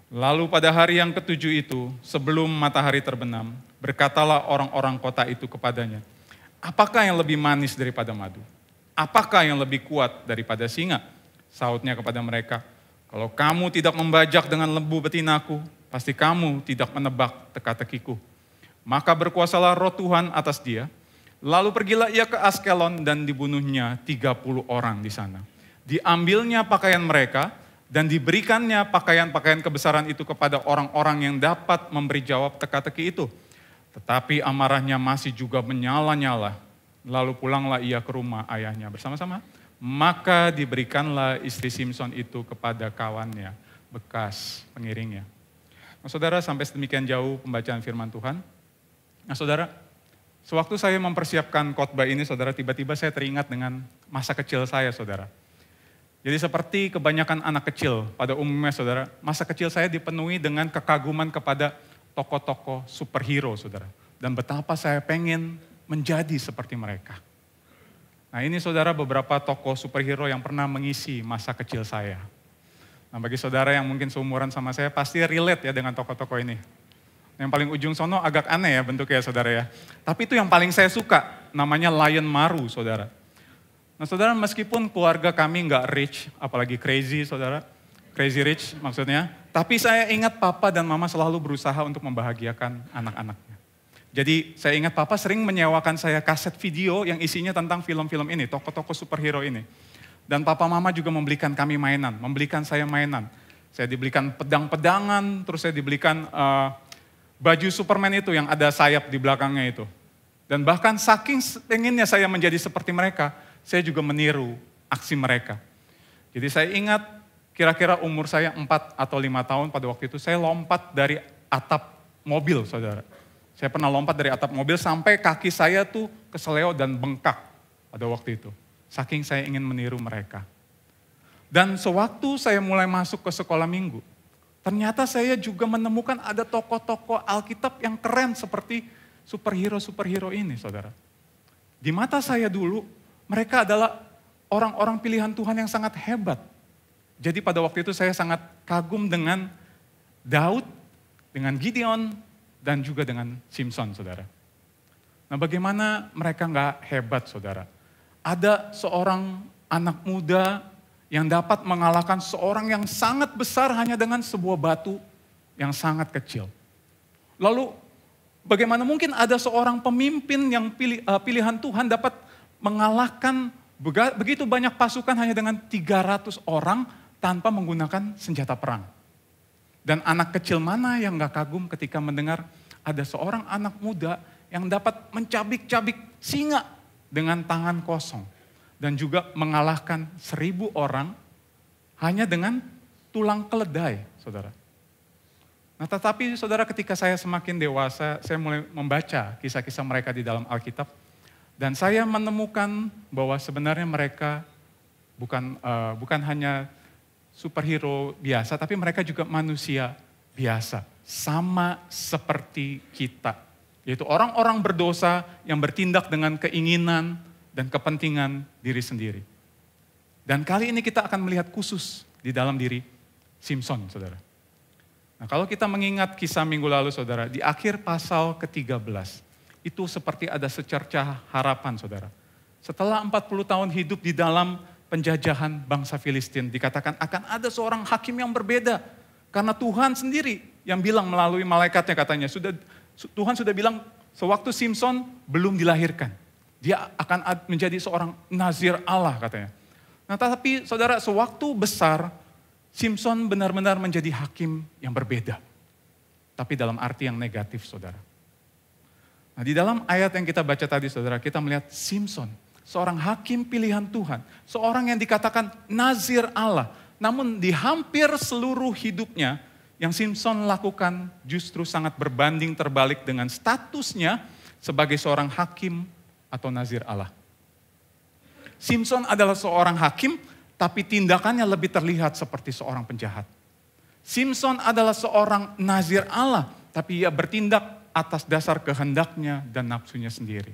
Lalu pada hari yang ke-7 itu, sebelum matahari terbenam, berkatalah orang-orang kota itu kepadanya, apakah yang lebih manis daripada madu? Apakah yang lebih kuat daripada singa? Sautnya kepada mereka, kalau kamu tidak membajak dengan lembu betinaku, pasti kamu tidak menebak teka-tekiku. Maka berkuasalah roh Tuhan atas dia. Lalu pergilah ia ke Askelon dan dibunuhnya 30 orang di sana. Diambilnya pakaian mereka dan diberikannya pakaian-pakaian kebesaran itu kepada orang-orang yang dapat memberi jawab teka-teki itu. Tetapi amarahnya masih juga menyala-nyala. Lalu pulanglah ia ke rumah ayahnya bersama-sama. Maka diberikanlah istri Simson itu kepada kawannya, bekas pengiringnya. Nah, saudara, sampai sedemikian jauh pembacaan firman Tuhan. Nah saudara, sewaktu saya mempersiapkan khotbah ini, saudara, tiba-tiba saya teringat dengan masa kecil saya, saudara. Jadi seperti kebanyakan anak kecil pada umumnya, saudara, masa kecil saya dipenuhi dengan kekaguman kepada tokoh-tokoh superhero, saudara. Dan betapa saya pengen menjadi seperti mereka. Nah ini saudara beberapa tokoh superhero yang pernah mengisi masa kecil saya. Nah bagi saudara yang mungkin seumuran sama saya pasti relate ya dengan tokoh-tokoh ini. Yang paling ujung sono agak aneh ya bentuknya saudara ya. Tapi itu yang paling saya suka, namanya Lion Maru saudara. Nah saudara, meskipun keluarga kami nggak rich, apalagi crazy saudara, crazy rich maksudnya, tapi saya ingat papa dan mama selalu berusaha untuk membahagiakan anak-anaknya. Jadi saya ingat papa sering menyewakan saya kaset video yang isinya tentang film-film ini, tokoh-tokoh superhero ini. Dan papa mama juga membelikan kami mainan, membelikan saya mainan. Saya dibelikan pedang-pedangan, terus saya dibelikan baju Superman itu yang ada sayap di belakangnya itu. Dan bahkan saking pengennya saya menjadi seperti mereka, saya juga meniru aksi mereka. Jadi saya ingat kira-kira umur saya 4 atau 5 tahun pada waktu itu, saya lompat dari atap mobil, saudara. Saya pernah lompat dari atap mobil sampai kaki saya tuh keseleo dan bengkak pada waktu itu. Saking saya ingin meniru mereka. Dan sewaktu saya mulai masuk ke sekolah minggu, ternyata saya juga menemukan ada tokoh-tokoh Alkitab yang keren seperti superhero-superhero ini, saudara. Di mata saya dulu, mereka adalah orang-orang pilihan Tuhan yang sangat hebat. Jadi pada waktu itu saya sangat kagum dengan Daud, dengan Gideon, dan juga dengan Simpson, saudara. Nah bagaimana mereka nggak hebat, saudara? Ada seorang anak muda yang dapat mengalahkan seorang yang sangat besar hanya dengan sebuah batu yang sangat kecil. Lalu bagaimana mungkin ada seorang pemimpin yang pilihan Tuhan dapat mengalahkan begitu banyak pasukan hanya dengan 300 orang tanpa menggunakan senjata perang. Dan anak kecil mana yang gak kagum ketika mendengar ada seorang anak muda yang dapat mencabik-cabik singa dengan tangan kosong. Dan juga mengalahkan 1000 orang hanya dengan tulang keledai, saudara. Nah tetapi saudara, ketika saya semakin dewasa, saya mulai membaca kisah-kisah mereka di dalam Alkitab. Dan saya menemukan bahwa sebenarnya mereka bukan hanya superhero biasa, tapi mereka juga manusia biasa. Sama seperti kita. Yaitu orang-orang berdosa yang bertindak dengan keinginan dan kepentingan diri sendiri. Dan kali ini kita akan melihat khusus di dalam diri Simpson, saudara. Nah kalau kita mengingat kisah minggu lalu, saudara, di akhir pasal ke-13, itu seperti ada secercah harapan, saudara. Setelah 40 tahun hidup di dalam penjajahan bangsa Filistin, dikatakan akan ada seorang hakim yang berbeda. Karena Tuhan sendiri yang bilang melalui malaikatnya, katanya, Tuhan sudah bilang sewaktu Simpson belum dilahirkan. Dia akan menjadi seorang nazir Allah, katanya. Nah tapi saudara, sewaktu besar, Simpson benar-benar menjadi hakim yang berbeda. Tapi dalam arti yang negatif, saudara. Nah di dalam ayat yang kita baca tadi, saudara, kita melihat Simpson, seorang hakim pilihan Tuhan. Seorang yang dikatakan nazir Allah. Namun di hampir seluruh hidupnya, yang Simpson lakukan justru sangat berbanding terbalik dengan statusnya sebagai seorang hakim atau nazir Allah. Simpson adalah seorang hakim, tapi tindakannya lebih terlihat seperti seorang penjahat. Simpson adalah seorang nazir Allah, tapi ia bertindak atas dasar kehendaknya dan nafsunya sendiri.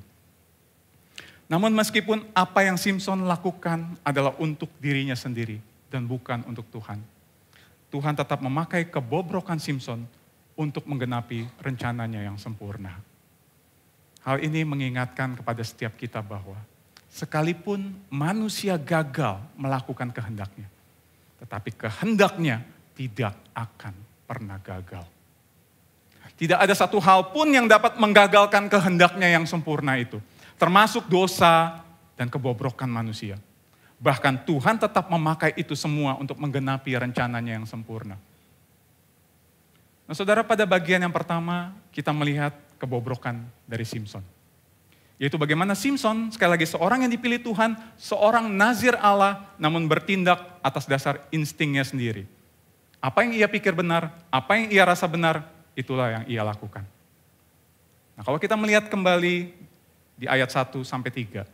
Namun meskipun apa yang Simpson lakukan adalah untuk dirinya sendiri dan bukan untuk Tuhan, Tuhan tetap memakai kebobrokan Simpson untuk menggenapi rencananya yang sempurna. Hal ini mengingatkan kepada setiap kita bahwa sekalipun manusia gagal melakukan kehendaknya, tetapi kehendaknya tidak akan pernah gagal. Tidak ada satu hal pun yang dapat menggagalkan kehendaknya yang sempurna itu. Termasuk dosa dan kebobrokan manusia. Bahkan Tuhan tetap memakai itu semua untuk menggenapi rencananya yang sempurna. Nah saudara, pada bagian yang pertama kita melihat kebobrokan dari Simpson. Yaitu bagaimana Simpson, sekali lagi seorang yang dipilih Tuhan, seorang nazir Allah, namun bertindak atas dasar instingnya sendiri. Apa yang ia pikir benar, apa yang ia rasa benar, itulah yang ia lakukan. Nah kalau kita melihat kembali di ayat 1-3,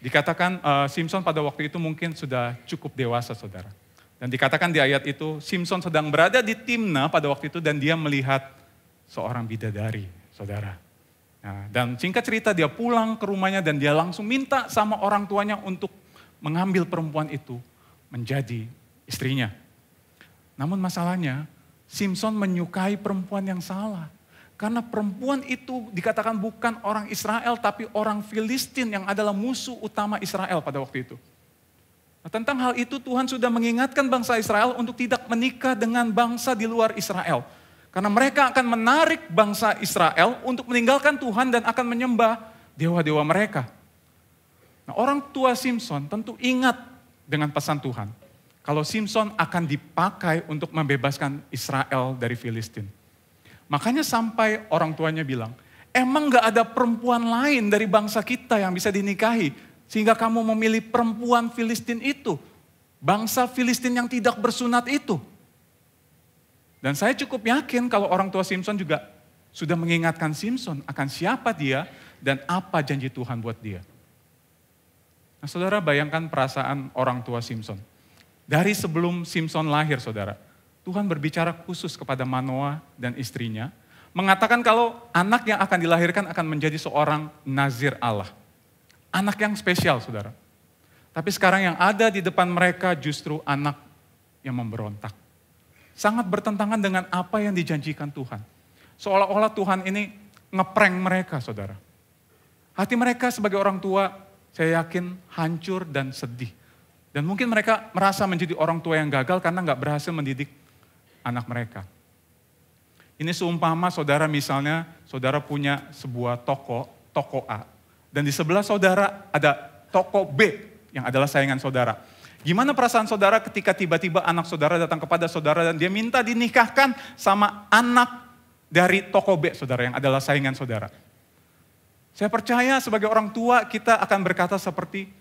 dikatakan Simpson pada waktu itu mungkin sudah cukup dewasa, saudara. Dan dikatakan di ayat itu, Simpson sedang berada di Timna pada waktu itu dan dia melihat seorang bidadari, saudara. Nah, dan singkat cerita dia pulang ke rumahnya dan dia langsung minta sama orang tuanya untuk mengambil perempuan itu menjadi istrinya. Namun masalahnya, Simpson menyukai perempuan yang salah. Karena perempuan itu dikatakan bukan orang Israel, tapi orang Filistin yang adalah musuh utama Israel pada waktu itu. Nah, tentang hal itu Tuhan sudah mengingatkan bangsa Israel untuk tidak menikah dengan bangsa di luar Israel. Karena mereka akan menarik bangsa Israel untuk meninggalkan Tuhan dan akan menyembah dewa-dewa mereka. Nah, orang tua Simson tentu ingat dengan pesan Tuhan. Kalau Simson akan dipakai untuk membebaskan Israel dari Filistin. Makanya sampai orang tuanya bilang, emang gak ada perempuan lain dari bangsa kita yang bisa dinikahi. Sehingga kamu memilih perempuan Filistin itu. Bangsa Filistin yang tidak bersunat itu. Dan saya cukup yakin kalau orang tua Simson juga sudah mengingatkan Simson akan siapa dia dan apa janji Tuhan buat dia. Nah, saudara bayangkan perasaan orang tua Simson. Dari sebelum Simson lahir, saudara, Tuhan berbicara khusus kepada Manoah dan istrinya, mengatakan kalau anak yang akan dilahirkan akan menjadi seorang nazir Allah. Anak yang spesial, saudara. Tapi sekarang yang ada di depan mereka justru anak yang memberontak. Sangat bertentangan dengan apa yang dijanjikan Tuhan. Seolah-olah Tuhan ini ngeprank mereka, saudara. Hati mereka sebagai orang tua, saya yakin hancur dan sedih. Dan mungkin mereka merasa menjadi orang tua yang gagal karena nggak berhasil mendidik anak mereka. Ini seumpama saudara misalnya, saudara punya sebuah toko A. Dan di sebelah saudara ada toko B yang adalah saingan saudara. Gimana perasaan saudara ketika tiba-tiba anak saudara datang kepada saudara dan dia minta dinikahkan sama anak dari toko B saudara yang adalah saingan saudara. Saya percaya sebagai orang tua kita akan berkata seperti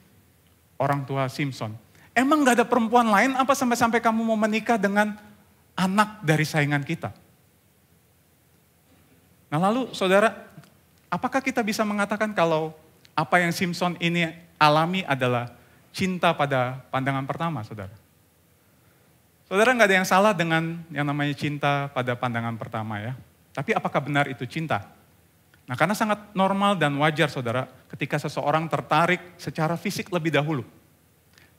orang tua Simson. Emang gak ada perempuan lain apa sampai-sampai kamu mau menikah dengan anak dari saingan kita? Nah lalu saudara, apakah kita bisa mengatakan kalau apa yang Simson ini alami adalah cinta pada pandangan pertama, saudara? Saudara gak ada yang salah dengan yang namanya cinta pada pandangan pertama ya. Tapi apakah benar itu cinta? Nah karena sangat normal dan wajar saudara ketika seseorang tertarik secara fisik lebih dahulu.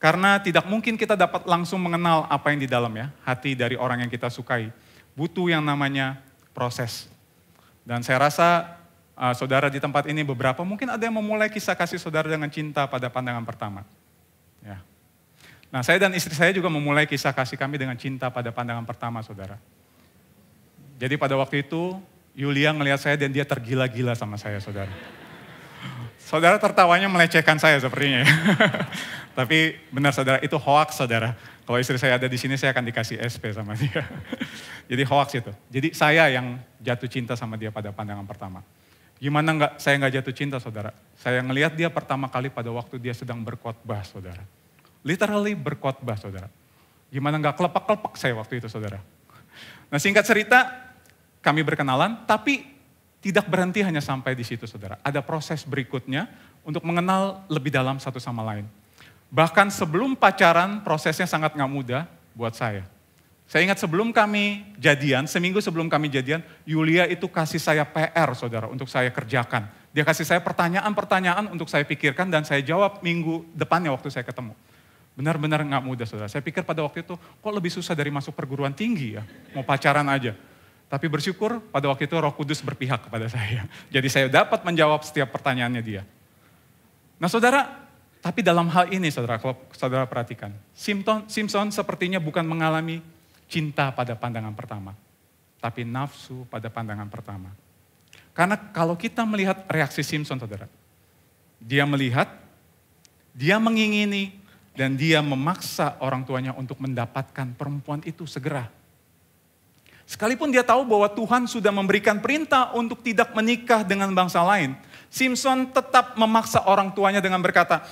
Karena tidak mungkin kita dapat langsung mengenal apa yang di dalam ya, hati dari orang yang kita sukai. Butuh yang namanya proses. Dan saya rasa saudara di tempat ini beberapa mungkin ada yang memulai kisah kasih saudara dengan cinta pada pandangan pertama. Ya. Nah saya dan istri saya juga memulai kisah kasih kami dengan cinta pada pandangan pertama saudara. Jadi pada waktu itu Yulia ngelihat saya dan dia tergila-gila sama saya saudara. Saudara tertawanya melecehkan saya sepertinya ya. Tapi benar saudara, itu hoax saudara. Kalau istri saya ada di sini saya akan dikasih SP sama dia. Jadi hoax itu. Jadi saya yang jatuh cinta sama dia pada pandangan pertama. Gimana saya nggak jatuh cinta saudara? Saya ngelihat dia pertama kali pada waktu dia sedang berkhotbah saudara. Literally berkhotbah saudara. Gimana nggak kelepak-kelepak saya waktu itu saudara. Nah singkat cerita kami berkenalan tapi tidak berhenti hanya sampai di situ saudara. Ada proses berikutnya untuk mengenal lebih dalam satu sama lain. Bahkan sebelum pacaran prosesnya sangat gak mudah buat saya. Saya ingat sebelum kami jadian, seminggu sebelum kami jadian, Yulia itu kasih saya PR saudara untuk saya kerjakan. Dia kasih saya pertanyaan-pertanyaan untuk saya pikirkan dan saya jawab minggu depannya waktu saya ketemu. Benar-benar gak mudah saudara. Saya pikir pada waktu itu kok lebih susah dari masuk perguruan tinggi ya, mau pacaran aja. Tapi bersyukur pada waktu itu Roh Kudus berpihak kepada saya. Jadi saya dapat menjawab setiap pertanyaannya dia. Nah saudara, tapi dalam hal ini saudara, kalau saudara perhatikan, Simson sepertinya bukan mengalami cinta pada pandangan pertama, tapi nafsu pada pandangan pertama. Karena kalau kita melihat reaksi Simson saudara, dia melihat, dia mengingini, dan dia memaksa orang tuanya untuk mendapatkan perempuan itu segera. Sekalipun dia tahu bahwa Tuhan sudah memberikan perintah untuk tidak menikah dengan bangsa lain, Simson tetap memaksa orang tuanya dengan berkata,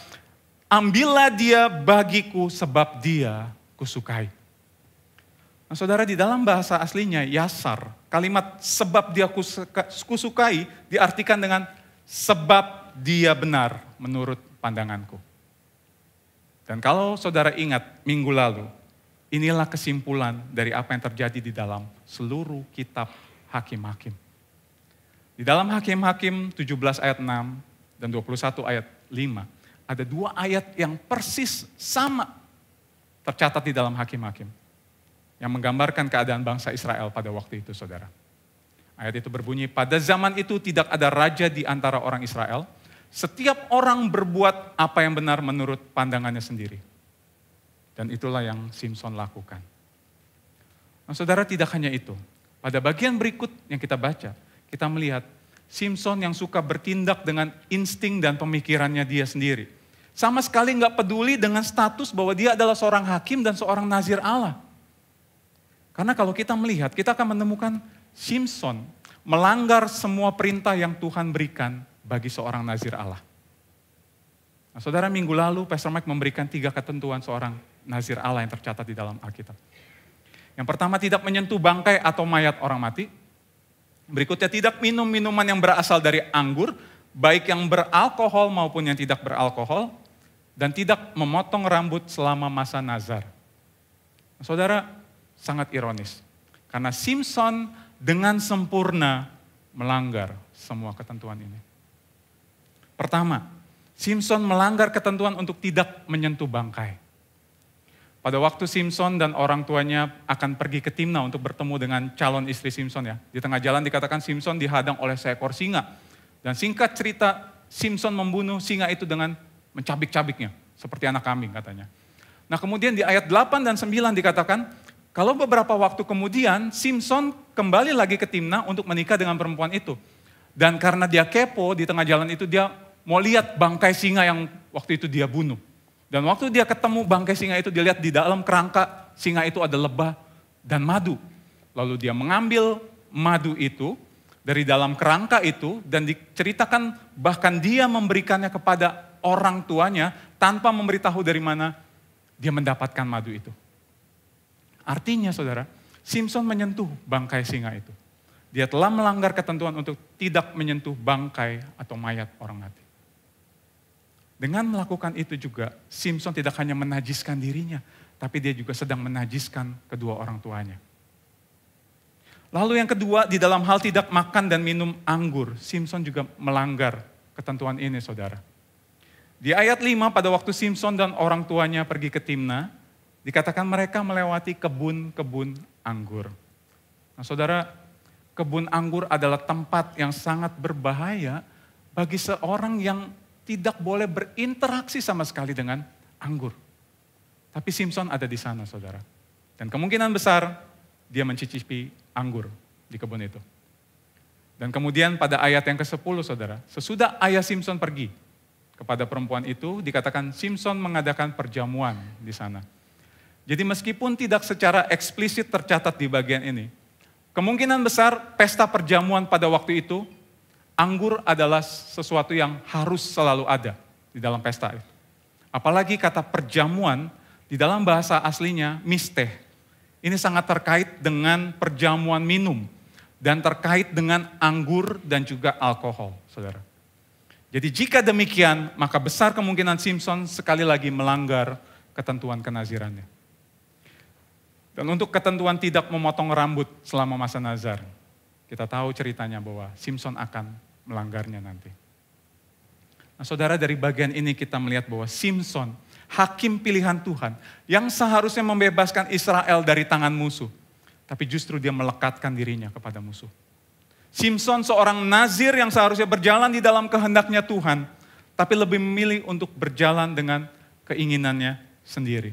ambillah dia bagiku sebab dia kusukai. Nah saudara di dalam bahasa aslinya yasar, kalimat sebab dia kusukai diartikan dengan sebab dia benar menurut pandanganku. Dan kalau saudara ingat minggu lalu, inilah kesimpulan dari apa yang terjadi di dalam seluruh kitab Hakim-Hakim. Di dalam Hakim-Hakim 17 ayat 6 dan 21 ayat 5, ada dua ayat yang persis sama tercatat di dalam Hakim-Hakim. Yang menggambarkan keadaan bangsa Israel pada waktu itu saudara. Ayat itu berbunyi, pada zaman itu tidak ada raja di antara orang Israel. Setiap orang berbuat apa yang benar menurut pandangannya sendiri. Dan itulah yang Simson lakukan. Nah, saudara, tidak hanya itu. Pada bagian berikut yang kita baca, kita melihat Simson yang suka bertindak dengan insting dan pemikirannya dia sendiri. Sama sekali nggak peduli dengan status bahwa dia adalah seorang hakim dan seorang nazir Allah. Karena kalau kita melihat, kita akan menemukan Simson melanggar semua perintah yang Tuhan berikan bagi seorang nazir Allah. Nah, saudara, minggu lalu Pastor Mike memberikan 3 ketentuan seorang nazir Allah yang tercatat di dalam Alkitab. Yang pertama, tidak menyentuh bangkai atau mayat orang mati. Berikutnya, tidak minum minuman yang berasal dari anggur, baik yang beralkohol maupun yang tidak beralkohol. Dan tidak memotong rambut selama masa nazar. Nah, saudara, sangat ironis. Karena Simson dengan sempurna melanggar semua ketentuan ini. Pertama, Simson melanggar ketentuan untuk tidak menyentuh bangkai. Pada waktu Simson dan orang tuanya akan pergi ke Timna untuk bertemu dengan calon istri Simson ya. Di tengah jalan dikatakan Simson dihadang oleh seekor singa. Dan singkat cerita, Simson membunuh singa itu dengan mencabik-cabiknya. Seperti anak kambing katanya. Nah, kemudian di ayat 8 dan 9 dikatakan, kalau beberapa waktu kemudian Simson kembali lagi ke Timna untuk menikah dengan perempuan itu. Dan karena dia kepo, di tengah jalan itu dia mau lihat bangkai singa yang waktu itu dia bunuh. Dan waktu dia ketemu bangkai singa itu, dia lihat di dalam kerangka singa itu ada lebah dan madu. Lalu dia mengambil madu itu dari dalam kerangka itu dan diceritakan bahkan dia memberikannya kepada orang tuanya tanpa memberitahu dari mana dia mendapatkan madu itu. Artinya saudara, Simson menyentuh bangkai singa itu. Dia telah melanggar ketentuan untuk tidak menyentuh bangkai atau mayat orang mati. Dengan melakukan itu juga, Simson tidak hanya menajiskan dirinya, tapi dia juga sedang menajiskan kedua orang tuanya. Lalu yang kedua, di dalam hal tidak makan dan minum anggur, Simson juga melanggar ketentuan ini, saudara. Di ayat 5, pada waktu Simson dan orang tuanya pergi ke Timna, dikatakan mereka melewati kebun-kebun anggur. Nah, saudara, kebun anggur adalah tempat yang sangat berbahaya bagi seorang yang tidak boleh berinteraksi sama sekali dengan anggur. Tapi Simson ada di sana, saudara. Dan kemungkinan besar dia mencicipi anggur di kebun itu. Dan kemudian pada ayat yang ke-10, saudara, sesudah ayah Simson pergi kepada perempuan itu, dikatakan Simson mengadakan perjamuan di sana. Jadi meskipun tidak secara eksplisit tercatat di bagian ini, kemungkinan besar pesta perjamuan pada waktu itu, anggur adalah sesuatu yang harus selalu ada di dalam pesta itu. Apalagi kata perjamuan, di dalam bahasa aslinya misteh. Ini sangat terkait dengan perjamuan minum dan terkait dengan anggur dan juga alkohol, saudara. Jadi jika demikian, maka besar kemungkinan Simson sekali lagi melanggar ketentuan kenazirannya. Dan untuk ketentuan tidak memotong rambut selama masa nazar, kita tahu ceritanya bahwa Simson akan melanggarnya nanti. Nah, saudara, dari bagian ini kita melihat bahwa Simson, hakim pilihan Tuhan, yang seharusnya membebaskan Israel dari tangan musuh, tapi justru dia melekatkan dirinya kepada musuh. Simson seorang nazir yang seharusnya berjalan di dalam kehendaknya Tuhan, tapi lebih memilih untuk berjalan dengan keinginannya sendiri.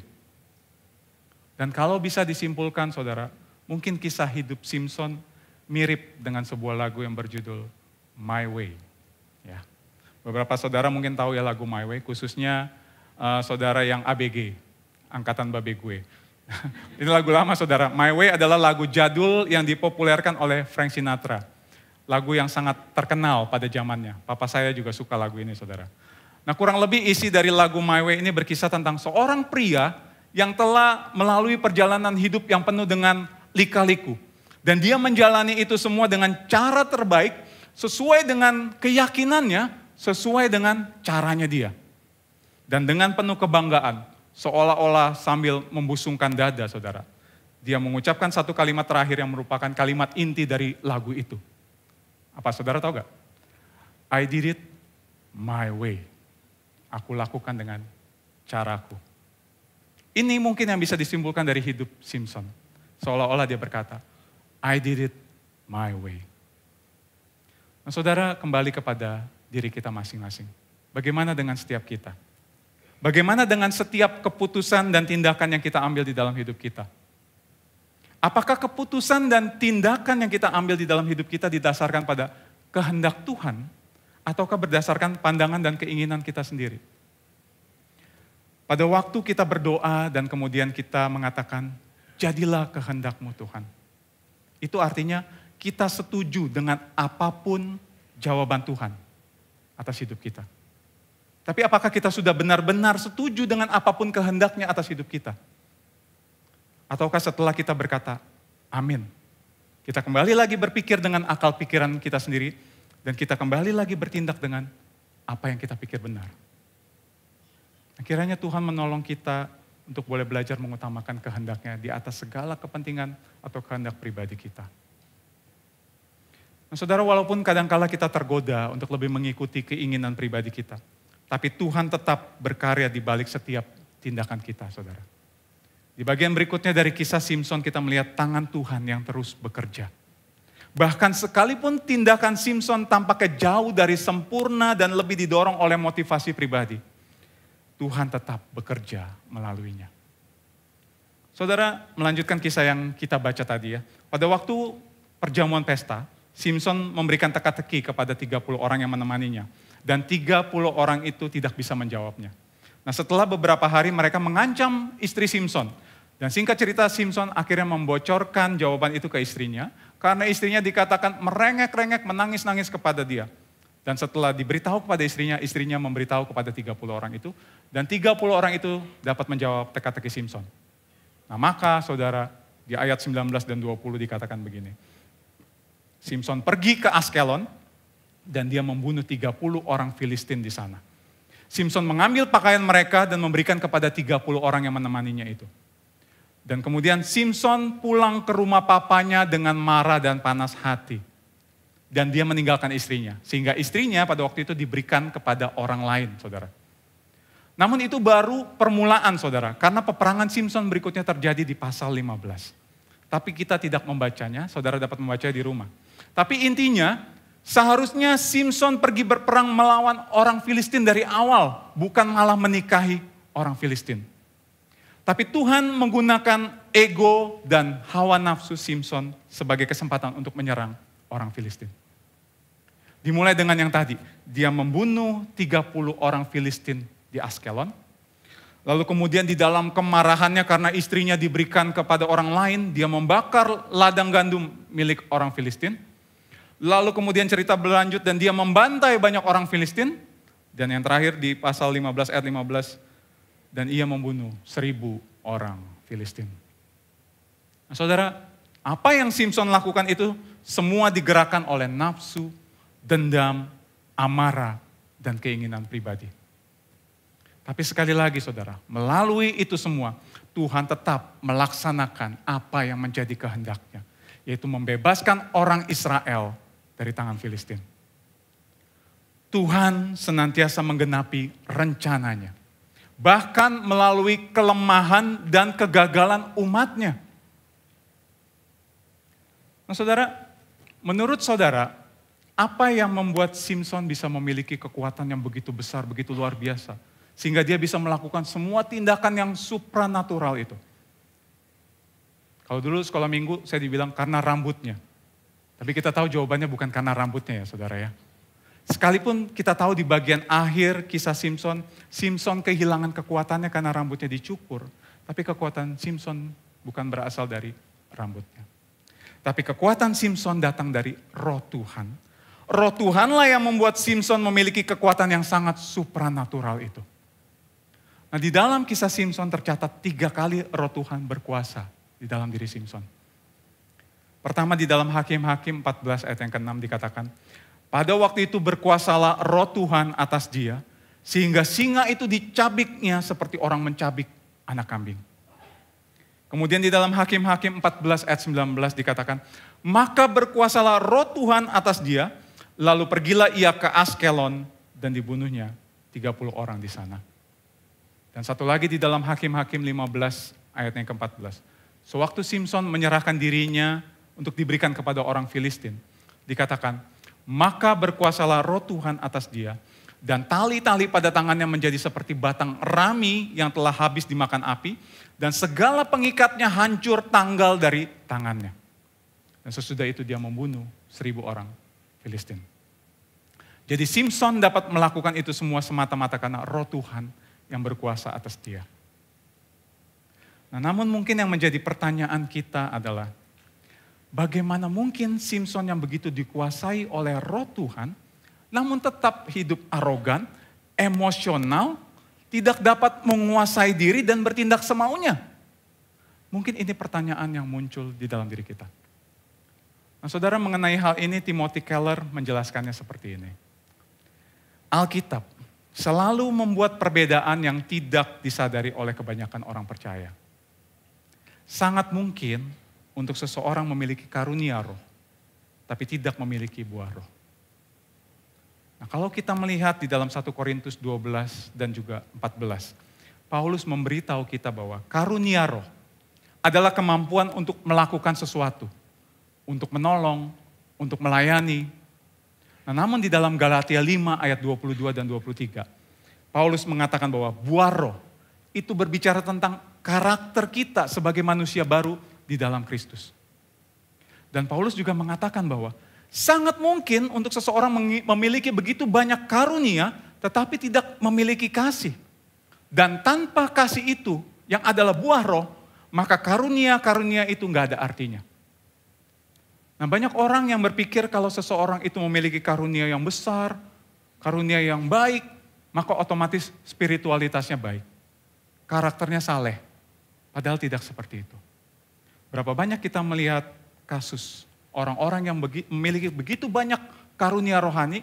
Dan kalau bisa disimpulkan, saudara, mungkin kisah hidup Simson mirip dengan sebuah lagu yang berjudul My Way. Ya. Beberapa saudara mungkin tahu ya lagu My Way, khususnya saudara yang ABG, angkatan babe gue. Ini lagu lama, saudara. My Way adalah lagu jadul yang dipopulerkan oleh Frank Sinatra. Lagu yang sangat terkenal pada zamannya. Papa saya juga suka lagu ini, saudara. Nah, kurang lebih isi dari lagu My Way ini berkisah tentang seorang pria yang telah melalui perjalanan hidup yang penuh dengan lika-liku. Dan dia menjalani itu semua dengan cara terbaik, sesuai dengan keyakinannya, sesuai dengan caranya dia. Dan dengan penuh kebanggaan, seolah-olah sambil membusungkan dada, saudara. Dia mengucapkan satu kalimat terakhir yang merupakan kalimat inti dari lagu itu. Apa saudara tahu gak? I did it my way. Aku lakukan dengan caraku. Ini mungkin yang bisa disimpulkan dari hidup Simson. Seolah-olah dia berkata, I did it my way. Nah, saudara, kembali kepada diri kita masing-masing. Bagaimana dengan setiap kita? Bagaimana dengan setiap keputusan dan tindakan yang kita ambil di dalam hidup kita? Apakah keputusan dan tindakan yang kita ambil di dalam hidup kita didasarkan pada kehendak Tuhan, ataukah berdasarkan pandangan dan keinginan kita sendiri? Pada waktu kita berdoa dan kemudian kita mengatakan, jadilah kehendak-Mu Tuhan. Itu artinya kita setuju dengan apapun jawaban Tuhan atas hidup kita. Tapi apakah kita sudah benar-benar setuju dengan apapun kehendaknya atas hidup kita? Ataukah setelah kita berkata, amin, kita kembali lagi berpikir dengan akal pikiran kita sendiri, dan kita kembali lagi bertindak dengan apa yang kita pikir benar. Kiranya Tuhan menolong kita untuk boleh belajar mengutamakan kehendaknya di atas segala kepentingan atau kehendak pribadi kita. Nah, saudara, walaupun kadangkala kita tergoda untuk lebih mengikuti keinginan pribadi kita, tapi Tuhan tetap berkarya di balik setiap tindakan kita, saudara. Di bagian berikutnya dari kisah Simson kita melihat tangan Tuhan yang terus bekerja. Bahkan sekalipun tindakan Simson tampaknya jauh dari sempurna dan lebih didorong oleh motivasi pribadi, Tuhan tetap bekerja melaluinya. Saudara, melanjutkan kisah yang kita baca tadi ya. Pada waktu perjamuan pesta, Simson memberikan teka-teki kepada 30 orang yang menemaninya. Dan 30 orang itu tidak bisa menjawabnya. Nah, setelah beberapa hari mereka mengancam istri Simson. Dan singkat cerita, Simson akhirnya membocorkan jawaban itu ke istrinya. Karena istrinya dikatakan merengek-rengek, menangis-nangis kepada dia. Dan setelah diberitahu kepada istrinya memberitahu kepada 30 orang itu. Dan 30 orang itu dapat menjawab teka-teki Simson. Nah, maka saudara, di ayat 19 dan 20 dikatakan begini. Simson pergi ke Askelon, dan dia membunuh 30 orang Filistin di sana. Simson mengambil pakaian mereka dan memberikan kepada 30 orang yang menemaninya itu. Dan kemudian Simson pulang ke rumah papanya dengan marah dan panas hati. Dan dia meninggalkan istrinya. Sehingga istrinya pada waktu itu diberikan kepada orang lain, saudara. Namun itu baru permulaan, saudara. Karena peperangan Simson berikutnya terjadi di pasal 15. Tapi kita tidak membacanya, saudara dapat membacanya di rumah. Tapi intinya, seharusnya Simson pergi berperang melawan orang Filistin dari awal, bukan malah menikahi orang Filistin. Tapi Tuhan menggunakan ego dan hawa nafsu Simson sebagai kesempatan untuk menyerang orang Filistin. Dimulai dengan yang tadi, dia membunuh 30 orang Filistin di Askelon. Lalu kemudian di dalam kemarahannya karena istrinya diberikan kepada orang lain, dia membakar ladang gandum milik orang Filistin. Lalu kemudian cerita berlanjut dan dia membantai banyak orang Filistin. Dan yang terakhir di pasal 15 ayat 15. Dan ia membunuh 1000 orang Filistin. Nah, saudara, apa yang Simson lakukan itu semua digerakkan oleh nafsu, dendam, amarah, dan keinginan pribadi. Tapi sekali lagi saudara, melalui itu semua Tuhan tetap melaksanakan apa yang menjadi kehendaknya. Yaitu membebaskan orang Israel dari tangan Filistin. Tuhan senantiasa menggenapi rencananya. Bahkan melalui kelemahan dan kegagalan umatnya. Nah saudara, menurut saudara, apa yang membuat Simson bisa memiliki kekuatan yang begitu besar, begitu luar biasa? Sehingga dia bisa melakukan semua tindakan yang supranatural itu. Kalau dulu sekolah minggu saya dibilang karena rambutnya. Tapi kita tahu jawabannya bukan karena rambutnya ya saudara ya. Sekalipun kita tahu di bagian akhir kisah Simson, Simson kehilangan kekuatannya karena rambutnya dicukur. Tapi kekuatan Simson bukan berasal dari rambutnya. Tapi kekuatan Simson datang dari roh Tuhan. Roh Tuhanlah yang membuat Simson memiliki kekuatan yang sangat supranatural itu. Nah di dalam kisah Simson tercatat 3 kali roh Tuhan berkuasa di dalam diri Simson. Pertama di dalam Hakim-Hakim 14 ayat yang ke-6 dikatakan, pada waktu itu berkuasalah roh Tuhan atas dia, sehingga singa itu dicabiknya seperti orang mencabik anak kambing. Kemudian di dalam Hakim-Hakim 14 ayat 19 dikatakan, maka berkuasalah roh Tuhan atas dia, lalu pergilah ia ke Askelon dan dibunuhnya 30 orang di sana. Dan satu lagi di dalam Hakim-Hakim 15 ayat yang ke-14. Sewaktu Simson menyerahkan dirinya untuk diberikan kepada orang Filistin, dikatakan, maka berkuasalah roh Tuhan atas dia, dan tali-tali pada tangannya menjadi seperti batang rami yang telah habis dimakan api, dan segala pengikatnya hancur tanggal dari tangannya. Dan sesudah itu dia membunuh 1.000 orang Filistin. Jadi Simson dapat melakukan itu semua semata-mata karena roh Tuhan yang berkuasa atas dia. Nah, namun mungkin yang menjadi pertanyaan kita adalah, bagaimana mungkin Simson yang begitu dikuasai oleh roh Tuhan, namun tetap hidup arogan, emosional, tidak dapat menguasai diri dan bertindak semaunya? Mungkin ini pertanyaan yang muncul di dalam diri kita. Nah, saudara, mengenai hal ini Timothy Keller menjelaskannya seperti ini. Alkitab selalu membuat perbedaan yang tidak disadari oleh kebanyakan orang percaya. Sangat mungkin untuk seseorang memiliki karunia roh, tapi tidak memiliki buah roh. Nah, kalau kita melihat di dalam 1 Korintus 12 dan juga 14, Paulus memberitahu kita bahwa karunia roh adalah kemampuan untuk melakukan sesuatu, untuk menolong, untuk melayani. Nah, namun di dalam Galatia 5 ayat 22 dan 23, Paulus mengatakan bahwa buah roh itu berbicara tentang karakter kita sebagai manusia baru di dalam Kristus. Dan Paulus juga mengatakan bahwa sangat mungkin untuk seseorang memiliki begitu banyak karunia, tetapi tidak memiliki kasih. Dan tanpa kasih itu, yang adalah buah roh, maka karunia-karunia itu nggak ada artinya. Nah, banyak orang yang berpikir kalau seseorang itu memiliki karunia yang besar, karunia yang baik, maka otomatis spiritualitasnya baik. Karakternya saleh, padahal tidak seperti itu. Berapa banyak kita melihat kasus orang-orang yang memiliki begitu banyak karunia rohani,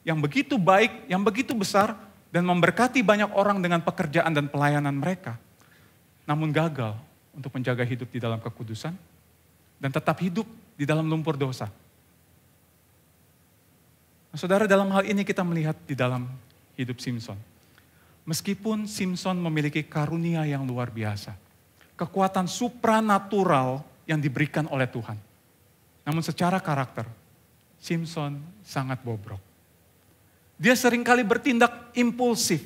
yang begitu baik, yang begitu besar, dan memberkati banyak orang dengan pekerjaan dan pelayanan mereka, namun gagal untuk menjaga hidup di dalam kekudusan, dan tetap hidup di dalam lumpur dosa. Nah, saudara, dalam hal ini kita melihat di dalam hidup Simson. Meskipun Simson memiliki karunia yang luar biasa, kekuatan supranatural yang diberikan oleh Tuhan. Namun secara karakter, Simson sangat bobrok. Dia seringkali bertindak impulsif,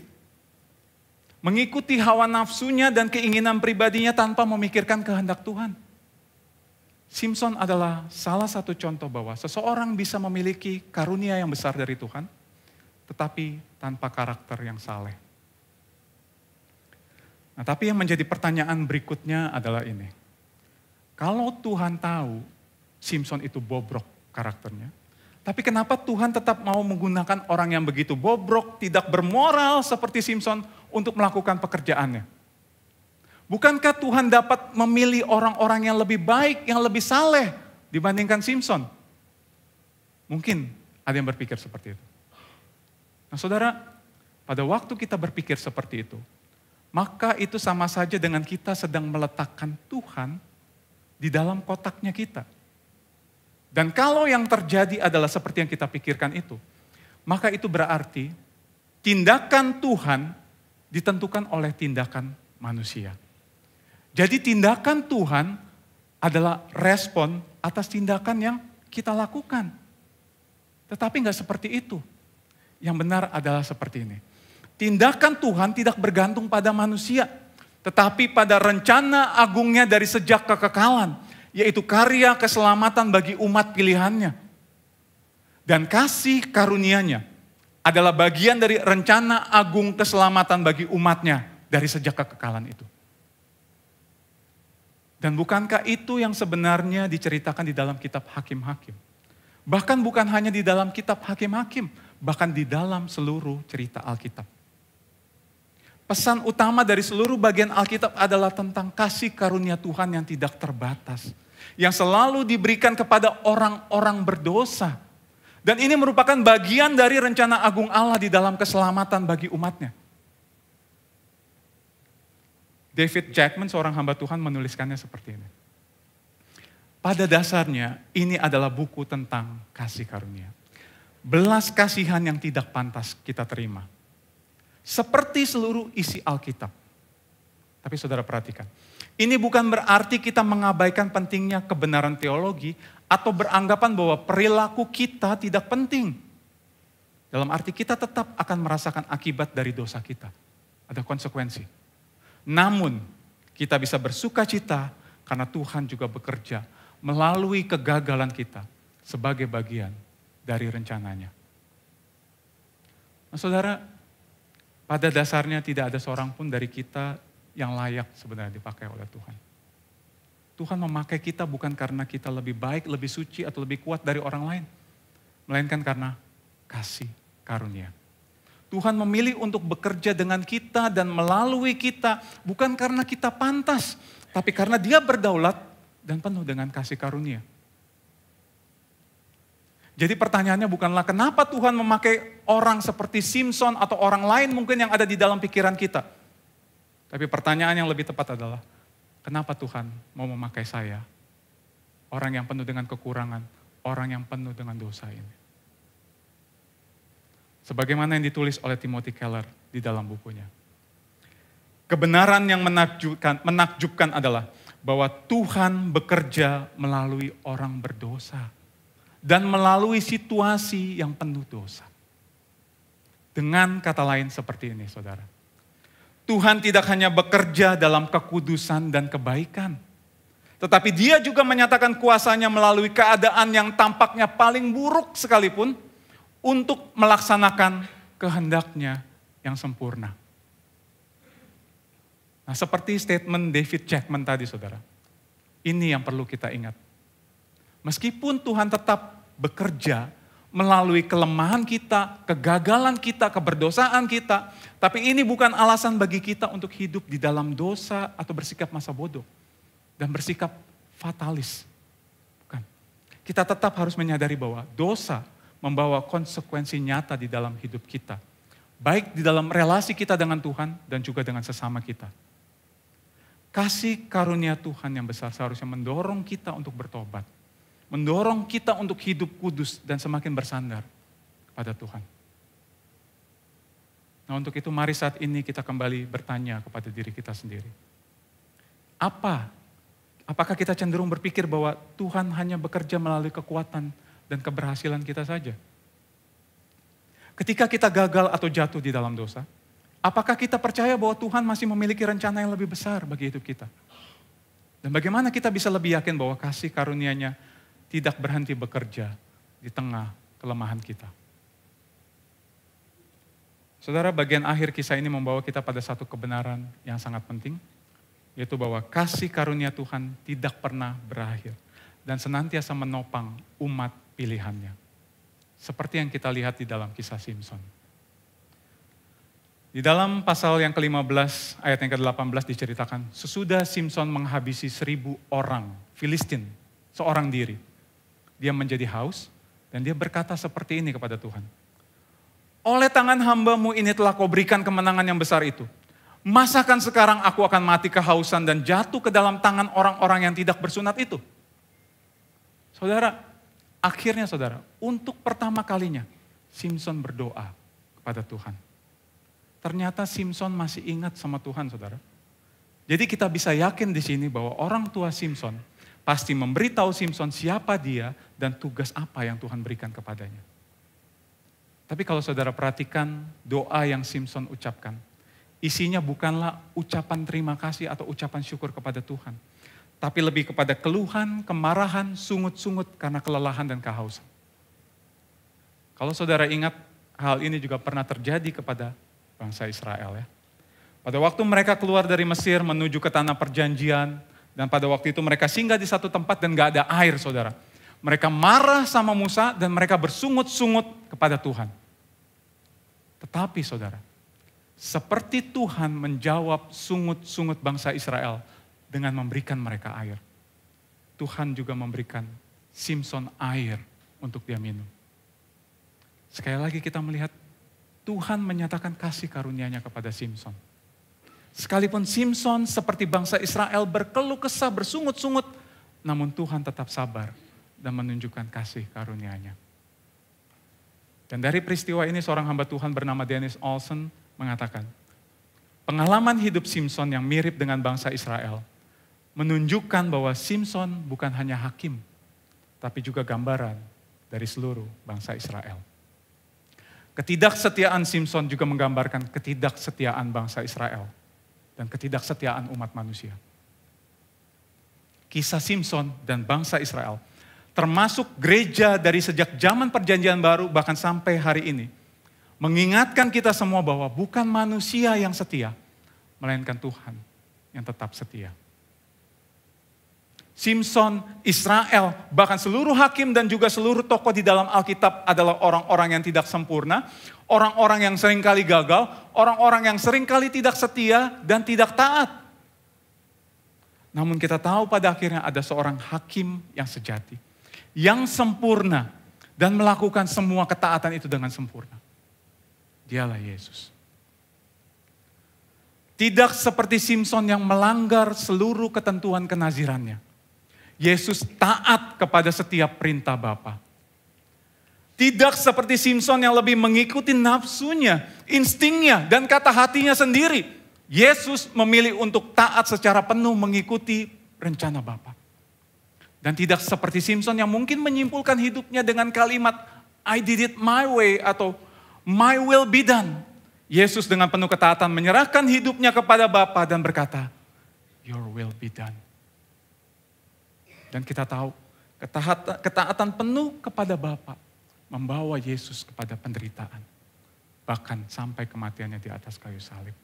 mengikuti hawa nafsunya dan keinginan pribadinya tanpa memikirkan kehendak Tuhan. Simson adalah salah satu contoh bahwa seseorang bisa memiliki karunia yang besar dari Tuhan, tetapi tanpa karakter yang saleh. Nah, tapi yang menjadi pertanyaan berikutnya adalah ini. Kalau Tuhan tahu Simson itu bobrok karakternya, tapi kenapa Tuhan tetap mau menggunakan orang yang begitu bobrok, tidak bermoral seperti Simson untuk melakukan pekerjaannya? Bukankah Tuhan dapat memilih orang-orang yang lebih baik, yang lebih saleh dibandingkan Simson? Mungkin ada yang berpikir seperti itu. Nah, saudara, pada waktu kita berpikir seperti itu, maka itu sama saja dengan kita sedang meletakkan Tuhan di dalam kotaknya kita. Dan kalau yang terjadi adalah seperti yang kita pikirkan itu, maka itu berarti tindakan Tuhan ditentukan oleh tindakan manusia. Jadi tindakan Tuhan adalah respon atas tindakan yang kita lakukan. Tetapi enggak seperti itu. Yang benar adalah seperti ini. Tindakan Tuhan tidak bergantung pada manusia, tetapi pada rencana agungnya dari sejak kekekalan, yaitu karya keselamatan bagi umat pilihannya. Dan kasih karunia-Nya adalah bagian dari rencana agung keselamatan bagi umatnya dari sejak kekekalan itu. Dan bukankah itu yang sebenarnya diceritakan di dalam kitab Hakim-Hakim? Bahkan bukan hanya di dalam kitab Hakim-Hakim, bahkan di dalam seluruh cerita Alkitab. Pesan utama dari seluruh bagian Alkitab adalah tentang kasih karunia Tuhan yang tidak terbatas, yang selalu diberikan kepada orang-orang berdosa. Dan ini merupakan bagian dari rencana agung Allah di dalam keselamatan bagi umatnya. David Jackman, seorang hamba Tuhan, menuliskannya seperti ini. Pada dasarnya, ini adalah buku tentang kasih karunia. Belas kasihan yang tidak pantas kita terima. Seperti seluruh isi Alkitab. Tapi saudara perhatikan, ini bukan berarti kita mengabaikan pentingnya kebenaran teologi atau beranggapan bahwa perilaku kita tidak penting. Dalam arti kita tetap akan merasakan akibat dari dosa kita. Ada konsekuensi. Namun kita bisa bersuka cita karena Tuhan juga bekerja melalui kegagalan kita sebagai bagian dari rencananya. Nah, saudara, pada dasarnya tidak ada seorang pun dari kita yang layak sebenarnya dipakai oleh Tuhan. Tuhan memakai kita bukan karena kita lebih baik, lebih suci, atau lebih kuat dari orang lain. Melainkan karena kasih karunia. Tuhan memilih untuk bekerja dengan kita dan melalui kita bukan karena kita pantas, tapi karena Dia berdaulat dan penuh dengan kasih karunia. Jadi pertanyaannya bukanlah kenapa Tuhan memakai orang seperti Simson atau orang lain mungkin yang ada di dalam pikiran kita. Tapi pertanyaan yang lebih tepat adalah, kenapa Tuhan mau memakai saya? Orang yang penuh dengan kekurangan, orang yang penuh dengan dosa ini. Sebagaimana yang ditulis oleh Timothy Keller di dalam bukunya. Kebenaran yang menakjubkan adalah bahwa Tuhan bekerja melalui orang berdosa. Dan melalui situasi yang penuh dosa. Dengan kata lain seperti ini, saudara. Tuhan tidak hanya bekerja dalam kekudusan dan kebaikan. Tetapi Dia juga menyatakan kuasanya melalui keadaan yang tampaknya paling buruk sekalipun untuk melaksanakan kehendak-Nya yang sempurna. Nah, seperti statement David Chapman tadi, saudara. Ini yang perlu kita ingat. Meskipun Tuhan tetap bekerja melalui kelemahan kita, kegagalan kita, keberdosaan kita, tapi ini bukan alasan bagi kita untuk hidup di dalam dosa atau bersikap masa bodoh dan bersikap fatalis. Bukan. Kita tetap harus menyadari bahwa dosa membawa konsekuensi nyata di dalam hidup kita, baik di dalam relasi kita dengan Tuhan dan juga dengan sesama kita. Kasih karunia Tuhan yang besar seharusnya mendorong kita untuk bertobat. Mendorong kita untuk hidup kudus dan semakin bersandar kepada Tuhan. Nah, untuk itu mari saat ini kita kembali bertanya kepada diri kita sendiri. Apakah kita cenderung berpikir bahwa Tuhan hanya bekerja melalui kekuatan dan keberhasilan kita saja? Ketika kita gagal atau jatuh di dalam dosa, apakah kita percaya bahwa Tuhan masih memiliki rencana yang lebih besar bagi hidup kita? Dan bagaimana kita bisa lebih yakin bahwa kasih karunia-Nya tidak berhenti bekerja di tengah kelemahan kita? Saudara, bagian akhir kisah ini membawa kita pada satu kebenaran yang sangat penting, yaitu bahwa kasih karunia Tuhan tidak pernah berakhir dan senantiasa menopang umat pilihannya. Seperti yang kita lihat di dalam kisah Simson. Di dalam pasal yang ke-15, ayat yang ke-18 diceritakan, sesudah Simson menghabisi 1.000 orang Filistin, seorang diri. Dia menjadi haus dan dia berkata seperti ini kepada Tuhan. Oleh tangan hamba-Mu ini telah Kau berikan kemenangan yang besar itu. Masakan sekarang aku akan mati kehausan dan jatuh ke dalam tangan orang-orang yang tidak bersunat itu? Saudara, akhirnya saudara, untuk pertama kalinya Simson berdoa kepada Tuhan. Ternyata Simson masih ingat sama Tuhan, saudara. Jadi kita bisa yakin di sini bahwa orang tua Simson pasti memberitahu Simson siapa dia dan tugas apa yang Tuhan berikan kepadanya. Tapi kalau saudara perhatikan doa yang Simson ucapkan, isinya bukanlah ucapan terima kasih atau ucapan syukur kepada Tuhan. Tapi lebih kepada keluhan, kemarahan, sungut-sungut karena kelelahan dan kehausan. Kalau saudara ingat, hal ini juga pernah terjadi kepada bangsa Israel ya. Pada waktu mereka keluar dari Mesir menuju ke tanah perjanjian, dan pada waktu itu mereka singgah di satu tempat dan gak ada air, saudara. Mereka marah sama Musa dan mereka bersungut-sungut kepada Tuhan. Tetapi saudara, seperti Tuhan menjawab sungut-sungut bangsa Israel dengan memberikan mereka air, Tuhan juga memberikan Simson air untuk dia minum. Sekali lagi kita melihat Tuhan menyatakan kasih karunia-Nya kepada Simson. Sekalipun Simson seperti bangsa Israel berkeluh kesah, bersungut-sungut, namun Tuhan tetap sabar dan menunjukkan kasih karunia-Nya. Dan dari peristiwa ini seorang hamba Tuhan bernama Dennis Olsen mengatakan, pengalaman hidup Simson yang mirip dengan bangsa Israel menunjukkan bahwa Simson bukan hanya hakim, tapi juga gambaran dari seluruh bangsa Israel. Ketidaksetiaan Simson juga menggambarkan ketidaksetiaan bangsa Israel dan ketidaksetiaan umat manusia. Kisah Simson dan bangsa Israel, termasuk gereja dari sejak zaman Perjanjian Baru bahkan sampai hari ini, mengingatkan kita semua bahwa bukan manusia yang setia, melainkan Tuhan yang tetap setia. Simson, Israel, bahkan seluruh hakim dan juga seluruh tokoh di dalam Alkitab adalah orang-orang yang tidak sempurna, orang-orang yang seringkali gagal, orang-orang yang seringkali tidak setia dan tidak taat. Namun kita tahu pada akhirnya ada seorang hakim yang sejati, yang sempurna dan melakukan semua ketaatan itu dengan sempurna. Dialah Yesus. Tidak seperti Simson yang melanggar seluruh ketentuan kenazirannya. Yesus taat kepada setiap perintah Bapa. Tidak seperti Simson yang lebih mengikuti nafsunya, instingnya, dan kata hatinya sendiri. Yesus memilih untuk taat secara penuh mengikuti rencana Bapa. Dan tidak seperti Simson yang mungkin menyimpulkan hidupnya dengan kalimat, I did it my way atau my will be done. Yesus dengan penuh ketaatan menyerahkan hidupnya kepada Bapa dan berkata, your will be done. Dan kita tahu ketaatan penuh kepada Bapa membawa Yesus kepada penderitaan. Bahkan sampai kematiannya di atas kayu salib.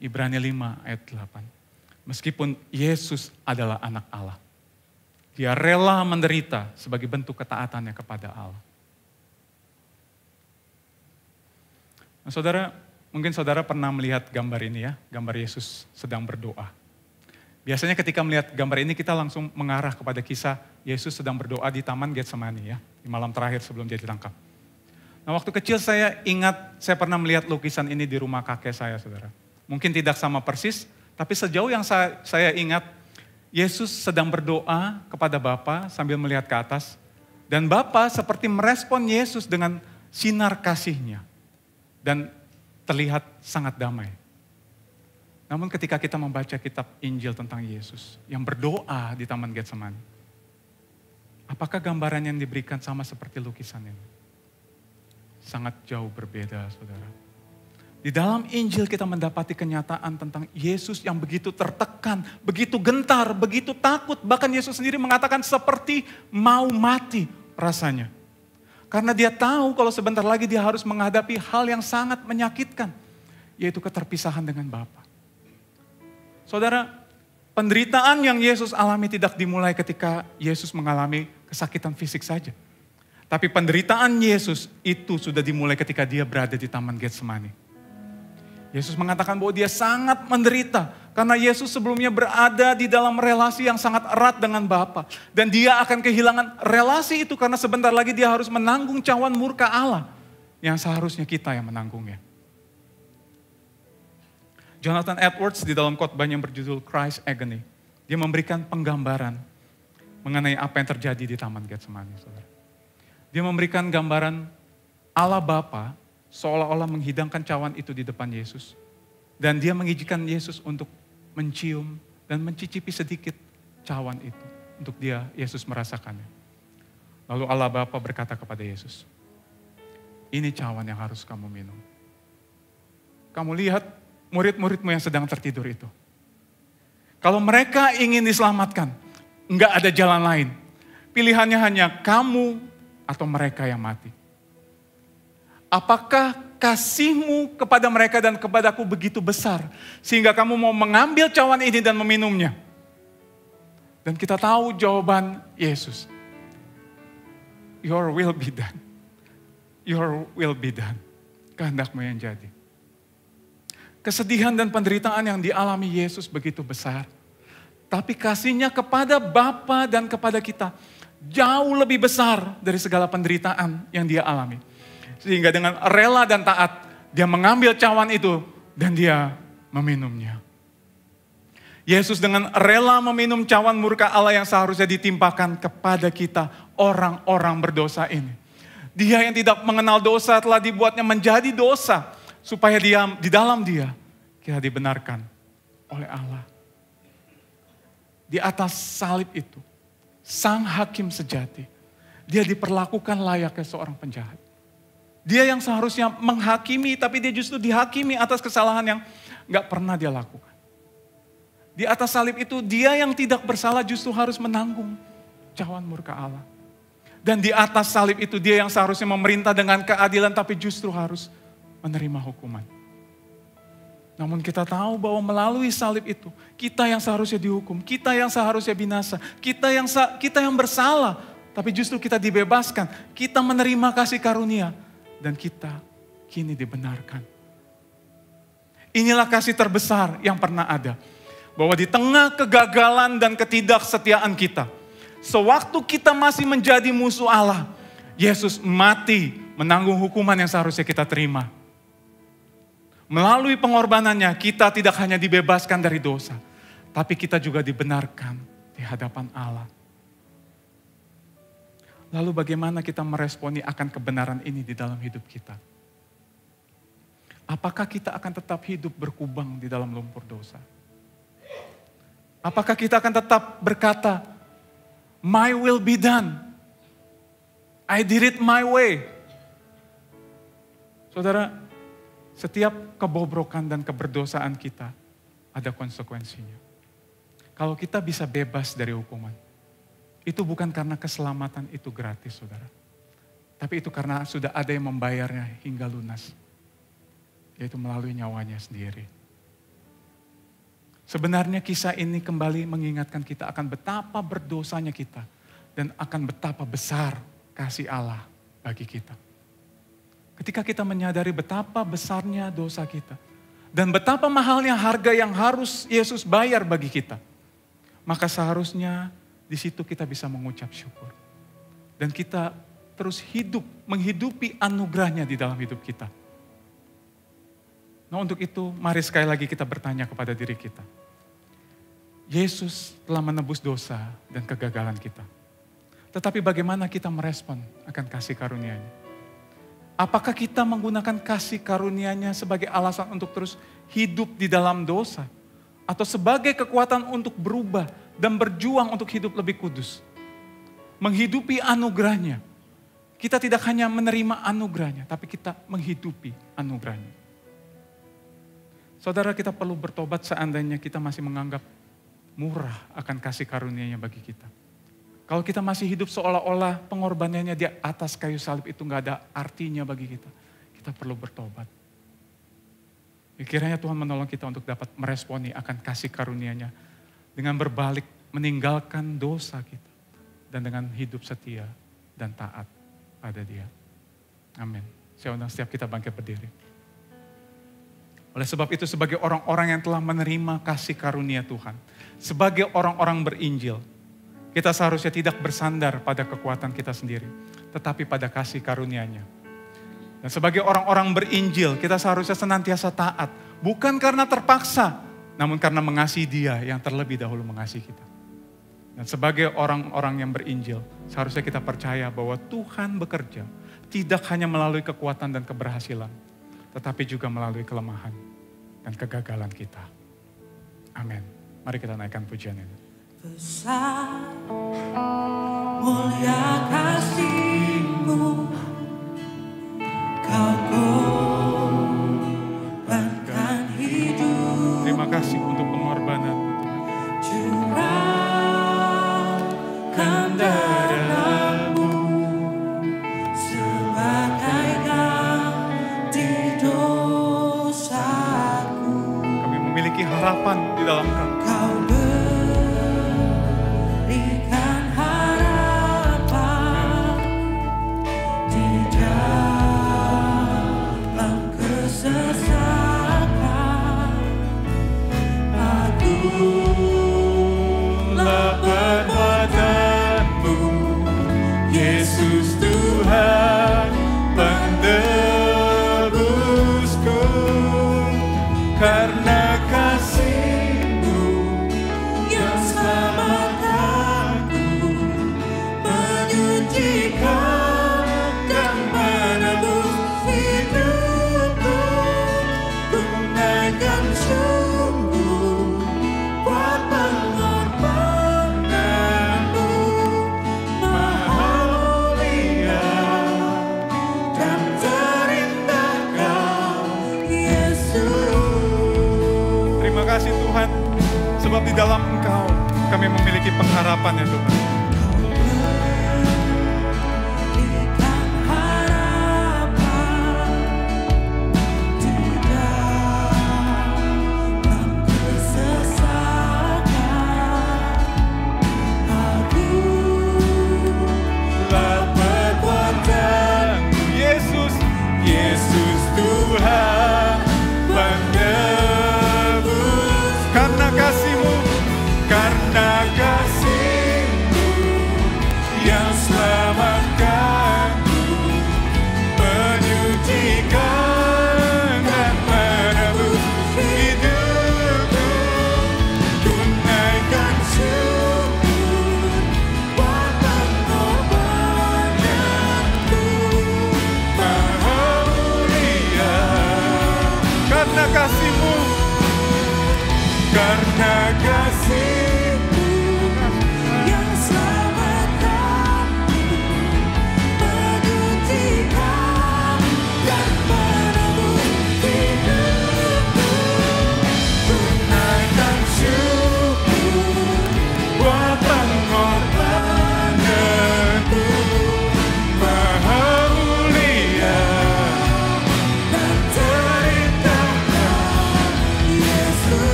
Ibrani 5 ayat 8. Meskipun Yesus adalah anak Allah, dia rela menderita sebagai bentuk ketaatannya kepada Allah. Nah, saudara, mungkin saudara pernah melihat gambar ini ya, gambar Yesus sedang berdoa. Biasanya ketika melihat gambar ini kita langsung mengarah kepada kisah Yesus sedang berdoa di Taman Getsemani ya, di malam terakhir sebelum dia ditangkap. Nah, waktu kecil saya ingat saya pernah melihat lukisan ini di rumah kakek saya, saudara. Mungkin tidak sama persis, tapi sejauh yang saya ingat, Yesus sedang berdoa kepada Bapa sambil melihat ke atas. Dan Bapa seperti merespon Yesus dengan sinar kasihnya. Dan terlihat sangat damai. Namun ketika kita membaca kitab Injil tentang Yesus yang berdoa di Taman Getsemani, apakah gambaran yang diberikan sama seperti lukisan ini? Sangat jauh berbeda, saudara. Di dalam Injil kita mendapati kenyataan tentang Yesus yang begitu tertekan, begitu gentar, begitu takut. Bahkan Yesus sendiri mengatakan seperti mau mati rasanya. Karena dia tahu kalau sebentar lagi dia harus menghadapi hal yang sangat menyakitkan, yaitu keterpisahan dengan Bapa. Saudara, penderitaan yang Yesus alami tidak dimulai ketika Yesus mengalami kesakitan fisik saja. Tapi penderitaan Yesus itu sudah dimulai ketika dia berada di Taman Getsemani. Yesus mengatakan bahwa dia sangat menderita karena Yesus sebelumnya berada di dalam relasi yang sangat erat dengan Bapa. Dan dia akan kehilangan relasi itu karena sebentar lagi dia harus menanggung cawan murka Allah yang seharusnya kita yang menanggungnya. Jonathan Edwards di dalam khotbahnya yang berjudul Christ Agony, dia memberikan penggambaran mengenai apa yang terjadi di Taman Getsemani, saudara. Dia memberikan gambaran Allah Bapa seolah-olah menghidangkan cawan itu di depan Yesus. Dan dia mengizinkan Yesus untuk mencium dan mencicipi sedikit cawan itu. Untuk Yesus merasakannya. Lalu Allah Bapa berkata kepada Yesus, ini cawan yang harus kamu minum. Kamu lihat murid-muridmu yang sedang tertidur itu. Kalau mereka ingin diselamatkan, enggak ada jalan lain. Pilihannya hanya kamu atau mereka yang mati. Apakah kasihmu kepada mereka dan kepadaku begitu besar, sehingga kamu mau mengambil cawan ini dan meminumnya? Dan kita tahu jawaban Yesus. Your will be done. Your will be done. Kehendakmu yang jadi. Kesedihan dan penderitaan yang dialami Yesus begitu besar. Tapi kasihnya kepada Bapa dan kepada kita jauh lebih besar dari segala penderitaan yang dia alami. Sehingga dengan rela dan taat, dia mengambil cawan itu dan dia meminumnya. Yesus dengan rela meminum cawan murka Allah yang seharusnya ditimpakan kepada kita, orang-orang berdosa ini. Dia yang tidak mengenal dosa telah dibuatnya menjadi dosa, supaya di dalam dia kita dibenarkan oleh Allah. Di atas salib itu, Sang hakim sejati. Dia diperlakukan layaknya seorang penjahat. Dia yang seharusnya menghakimi, tapi dia justru dihakimi atas kesalahan yang gak pernah dia lakukan. Di atas salib itu dia yang tidak bersalah justru harus menanggung cawan murka Allah. Dan di atas salib itu dia yang seharusnya memerintah dengan keadilan, tapi justru harus menerima hukuman. Namun kita tahu bahwa melalui salib itu, kita yang seharusnya dihukum, kita yang seharusnya binasa, kita yang bersalah, tapi justru kita dibebaskan, kita menerima kasih karunia, dan kita kini dibenarkan. Inilah kasih terbesar yang pernah ada. Bahwa di tengah kegagalan dan ketidaksetiaan kita, sewaktu kita masih menjadi musuh Allah, Yesus mati menanggung hukuman yang seharusnya kita terima. Melalui pengorbanannya kita tidak hanya dibebaskan dari dosa, tapi kita juga dibenarkan di hadapan Allah. Lalu bagaimana kita meresponi akan kebenaran ini di dalam hidup kita? Apakah kita akan tetap hidup berkubang di dalam lumpur dosa? Apakah kita akan tetap berkata, my will be done. I did it my way. Saudara, setiap kebobrokan dan keberdosaan kita ada konsekuensinya. Kalau kita bisa bebas dari hukuman, itu bukan karena keselamatan itu gratis, saudara. Tapi itu karena sudah ada yang membayarnya hingga lunas. Yaitu melalui nyawanya sendiri. Sebenarnya kisah ini kembali mengingatkan kita akan betapa berdosanya kita. Dan akan betapa besar kasih Allah bagi kita. Ketika kita menyadari betapa besarnya dosa kita. Dan betapa mahalnya harga yang harus Yesus bayar bagi kita. Maka seharusnya di situ kita bisa mengucap syukur. Dan kita terus hidup, menghidupi anugerahnya di dalam hidup kita. Nah untuk itu mari sekali lagi kita bertanya kepada diri kita. Yesus telah menebus dosa dan kegagalan kita. Tetapi bagaimana kita merespon akan kasih karunia-Nya? Apakah kita menggunakan kasih karunia-Nya sebagai alasan untuk terus hidup di dalam dosa? Atau sebagai kekuatan untuk berubah dan berjuang untuk hidup lebih kudus? Menghidupi anugerah-Nya. Kita tidak hanya menerima anugerah-Nya, tapi kita menghidupi anugerah-Nya. Saudara, kita perlu bertobat seandainya kita masih menganggap murah akan kasih karunia-Nya bagi kita. Kalau kita masih hidup seolah-olah pengorbanannya di atas kayu salib itu gak ada artinya bagi kita. Kita perlu bertobat. Kiranya Tuhan menolong kita untuk dapat meresponi akan kasih karunia-Nya. Dengan berbalik meninggalkan dosa kita. Dan dengan hidup setia dan taat pada Dia. Amin. Saya undang setiap kita bangkit berdiri. Oleh sebab itu sebagai orang-orang yang telah menerima kasih karunia Tuhan. Sebagai orang-orang berinjil. Kita seharusnya tidak bersandar pada kekuatan kita sendiri. Tetapi pada kasih karunia-Nya. Dan sebagai orang-orang berinjil kita seharusnya senantiasa taat. Bukan karena terpaksa. Namun karena mengasihi Dia yang terlebih dahulu mengasihi kita. Dan sebagai orang-orang yang berinjil. Seharusnya kita percaya bahwa Tuhan bekerja. Tidak hanya melalui kekuatan dan keberhasilan. Tetapi juga melalui kelemahan dan kegagalan kita. Amin. Mari kita naikkan pujian ini. Besar, mulia kasih-Mu, Kau korbankan hidup. Terima kasih untuk pengorbanan. Curahkan darah-Mu sebagai ganti dosaku. Kami memiliki harapan di dalam Kau. Kau berikan harapan di dalam kesesakan. Agunglah perbuatan-Mu, Yesus Tuhan penebusku. Karena kasih-Mu harapan ya Tuhan.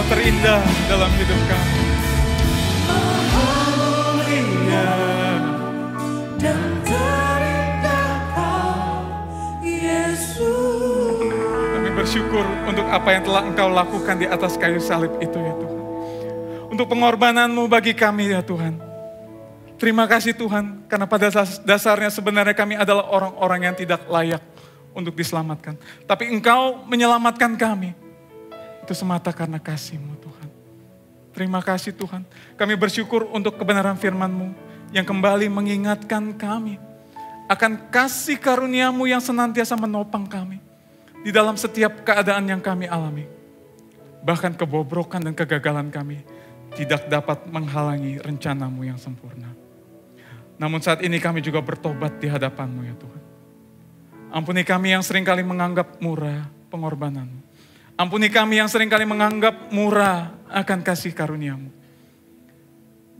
Terindah dalam hidup kami. Mulia dan terindah Kau, Yesus. Kami bersyukur untuk apa yang telah Engkau lakukan di atas kayu salib itu ya Tuhan. Untuk pengorbanan-Mu bagi kami ya Tuhan. Terima kasih Tuhan, karena pada dasarnya sebenarnya kami adalah orang-orang yang tidak layak untuk diselamatkan. Tapi Engkau menyelamatkan kami. Itu semata karena kasih-Mu Tuhan. Terima kasih Tuhan. Kami bersyukur untuk kebenaran firman-Mu yang kembali mengingatkan kami akan kasih karunia-Mu yang senantiasa menopang kami di dalam setiap keadaan yang kami alami. Bahkan kebobrokan dan kegagalan kami tidak dapat menghalangi rencana-Mu yang sempurna. Namun saat ini kami juga bertobat di hadapan-Mu ya Tuhan. Ampuni kami yang seringkali menganggap murah pengorbanan-Mu. Ampuni kami yang seringkali menganggap murah akan kasih karunia-Mu.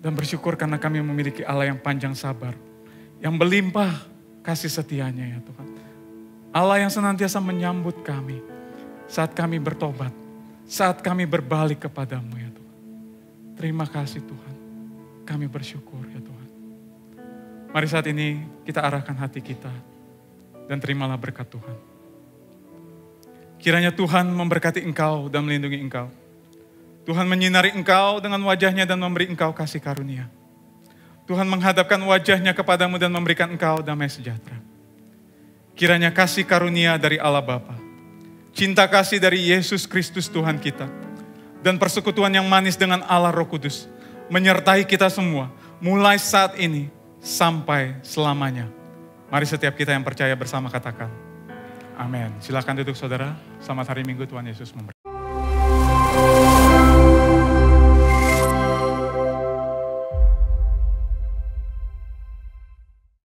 Dan bersyukur karena kami memiliki Allah yang panjang sabar, yang berlimpah kasih setianya ya Tuhan. Allah yang senantiasa menyambut kami saat kami bertobat, saat kami berbalik kepadamu ya Tuhan. Terima kasih Tuhan, kami bersyukur ya Tuhan. Mari saat ini kita arahkan hati kita dan terimalah berkat Tuhan. Kiranya Tuhan memberkati engkau dan melindungi engkau. Tuhan menyinari engkau dengan wajahnya dan memberi engkau kasih karunia. Tuhan menghadapkan wajahnya kepadamu dan memberikan engkau damai sejahtera. Kiranya kasih karunia dari Allah Bapa, cinta kasih dari Yesus Kristus Tuhan kita, dan persekutuan yang manis dengan Allah Roh Kudus menyertai kita semua mulai saat ini sampai selamanya. Mari setiap kita yang percaya bersama katakan, amin. Silakan duduk saudara. Selamat hari Minggu, Tuhan Yesus memberkati.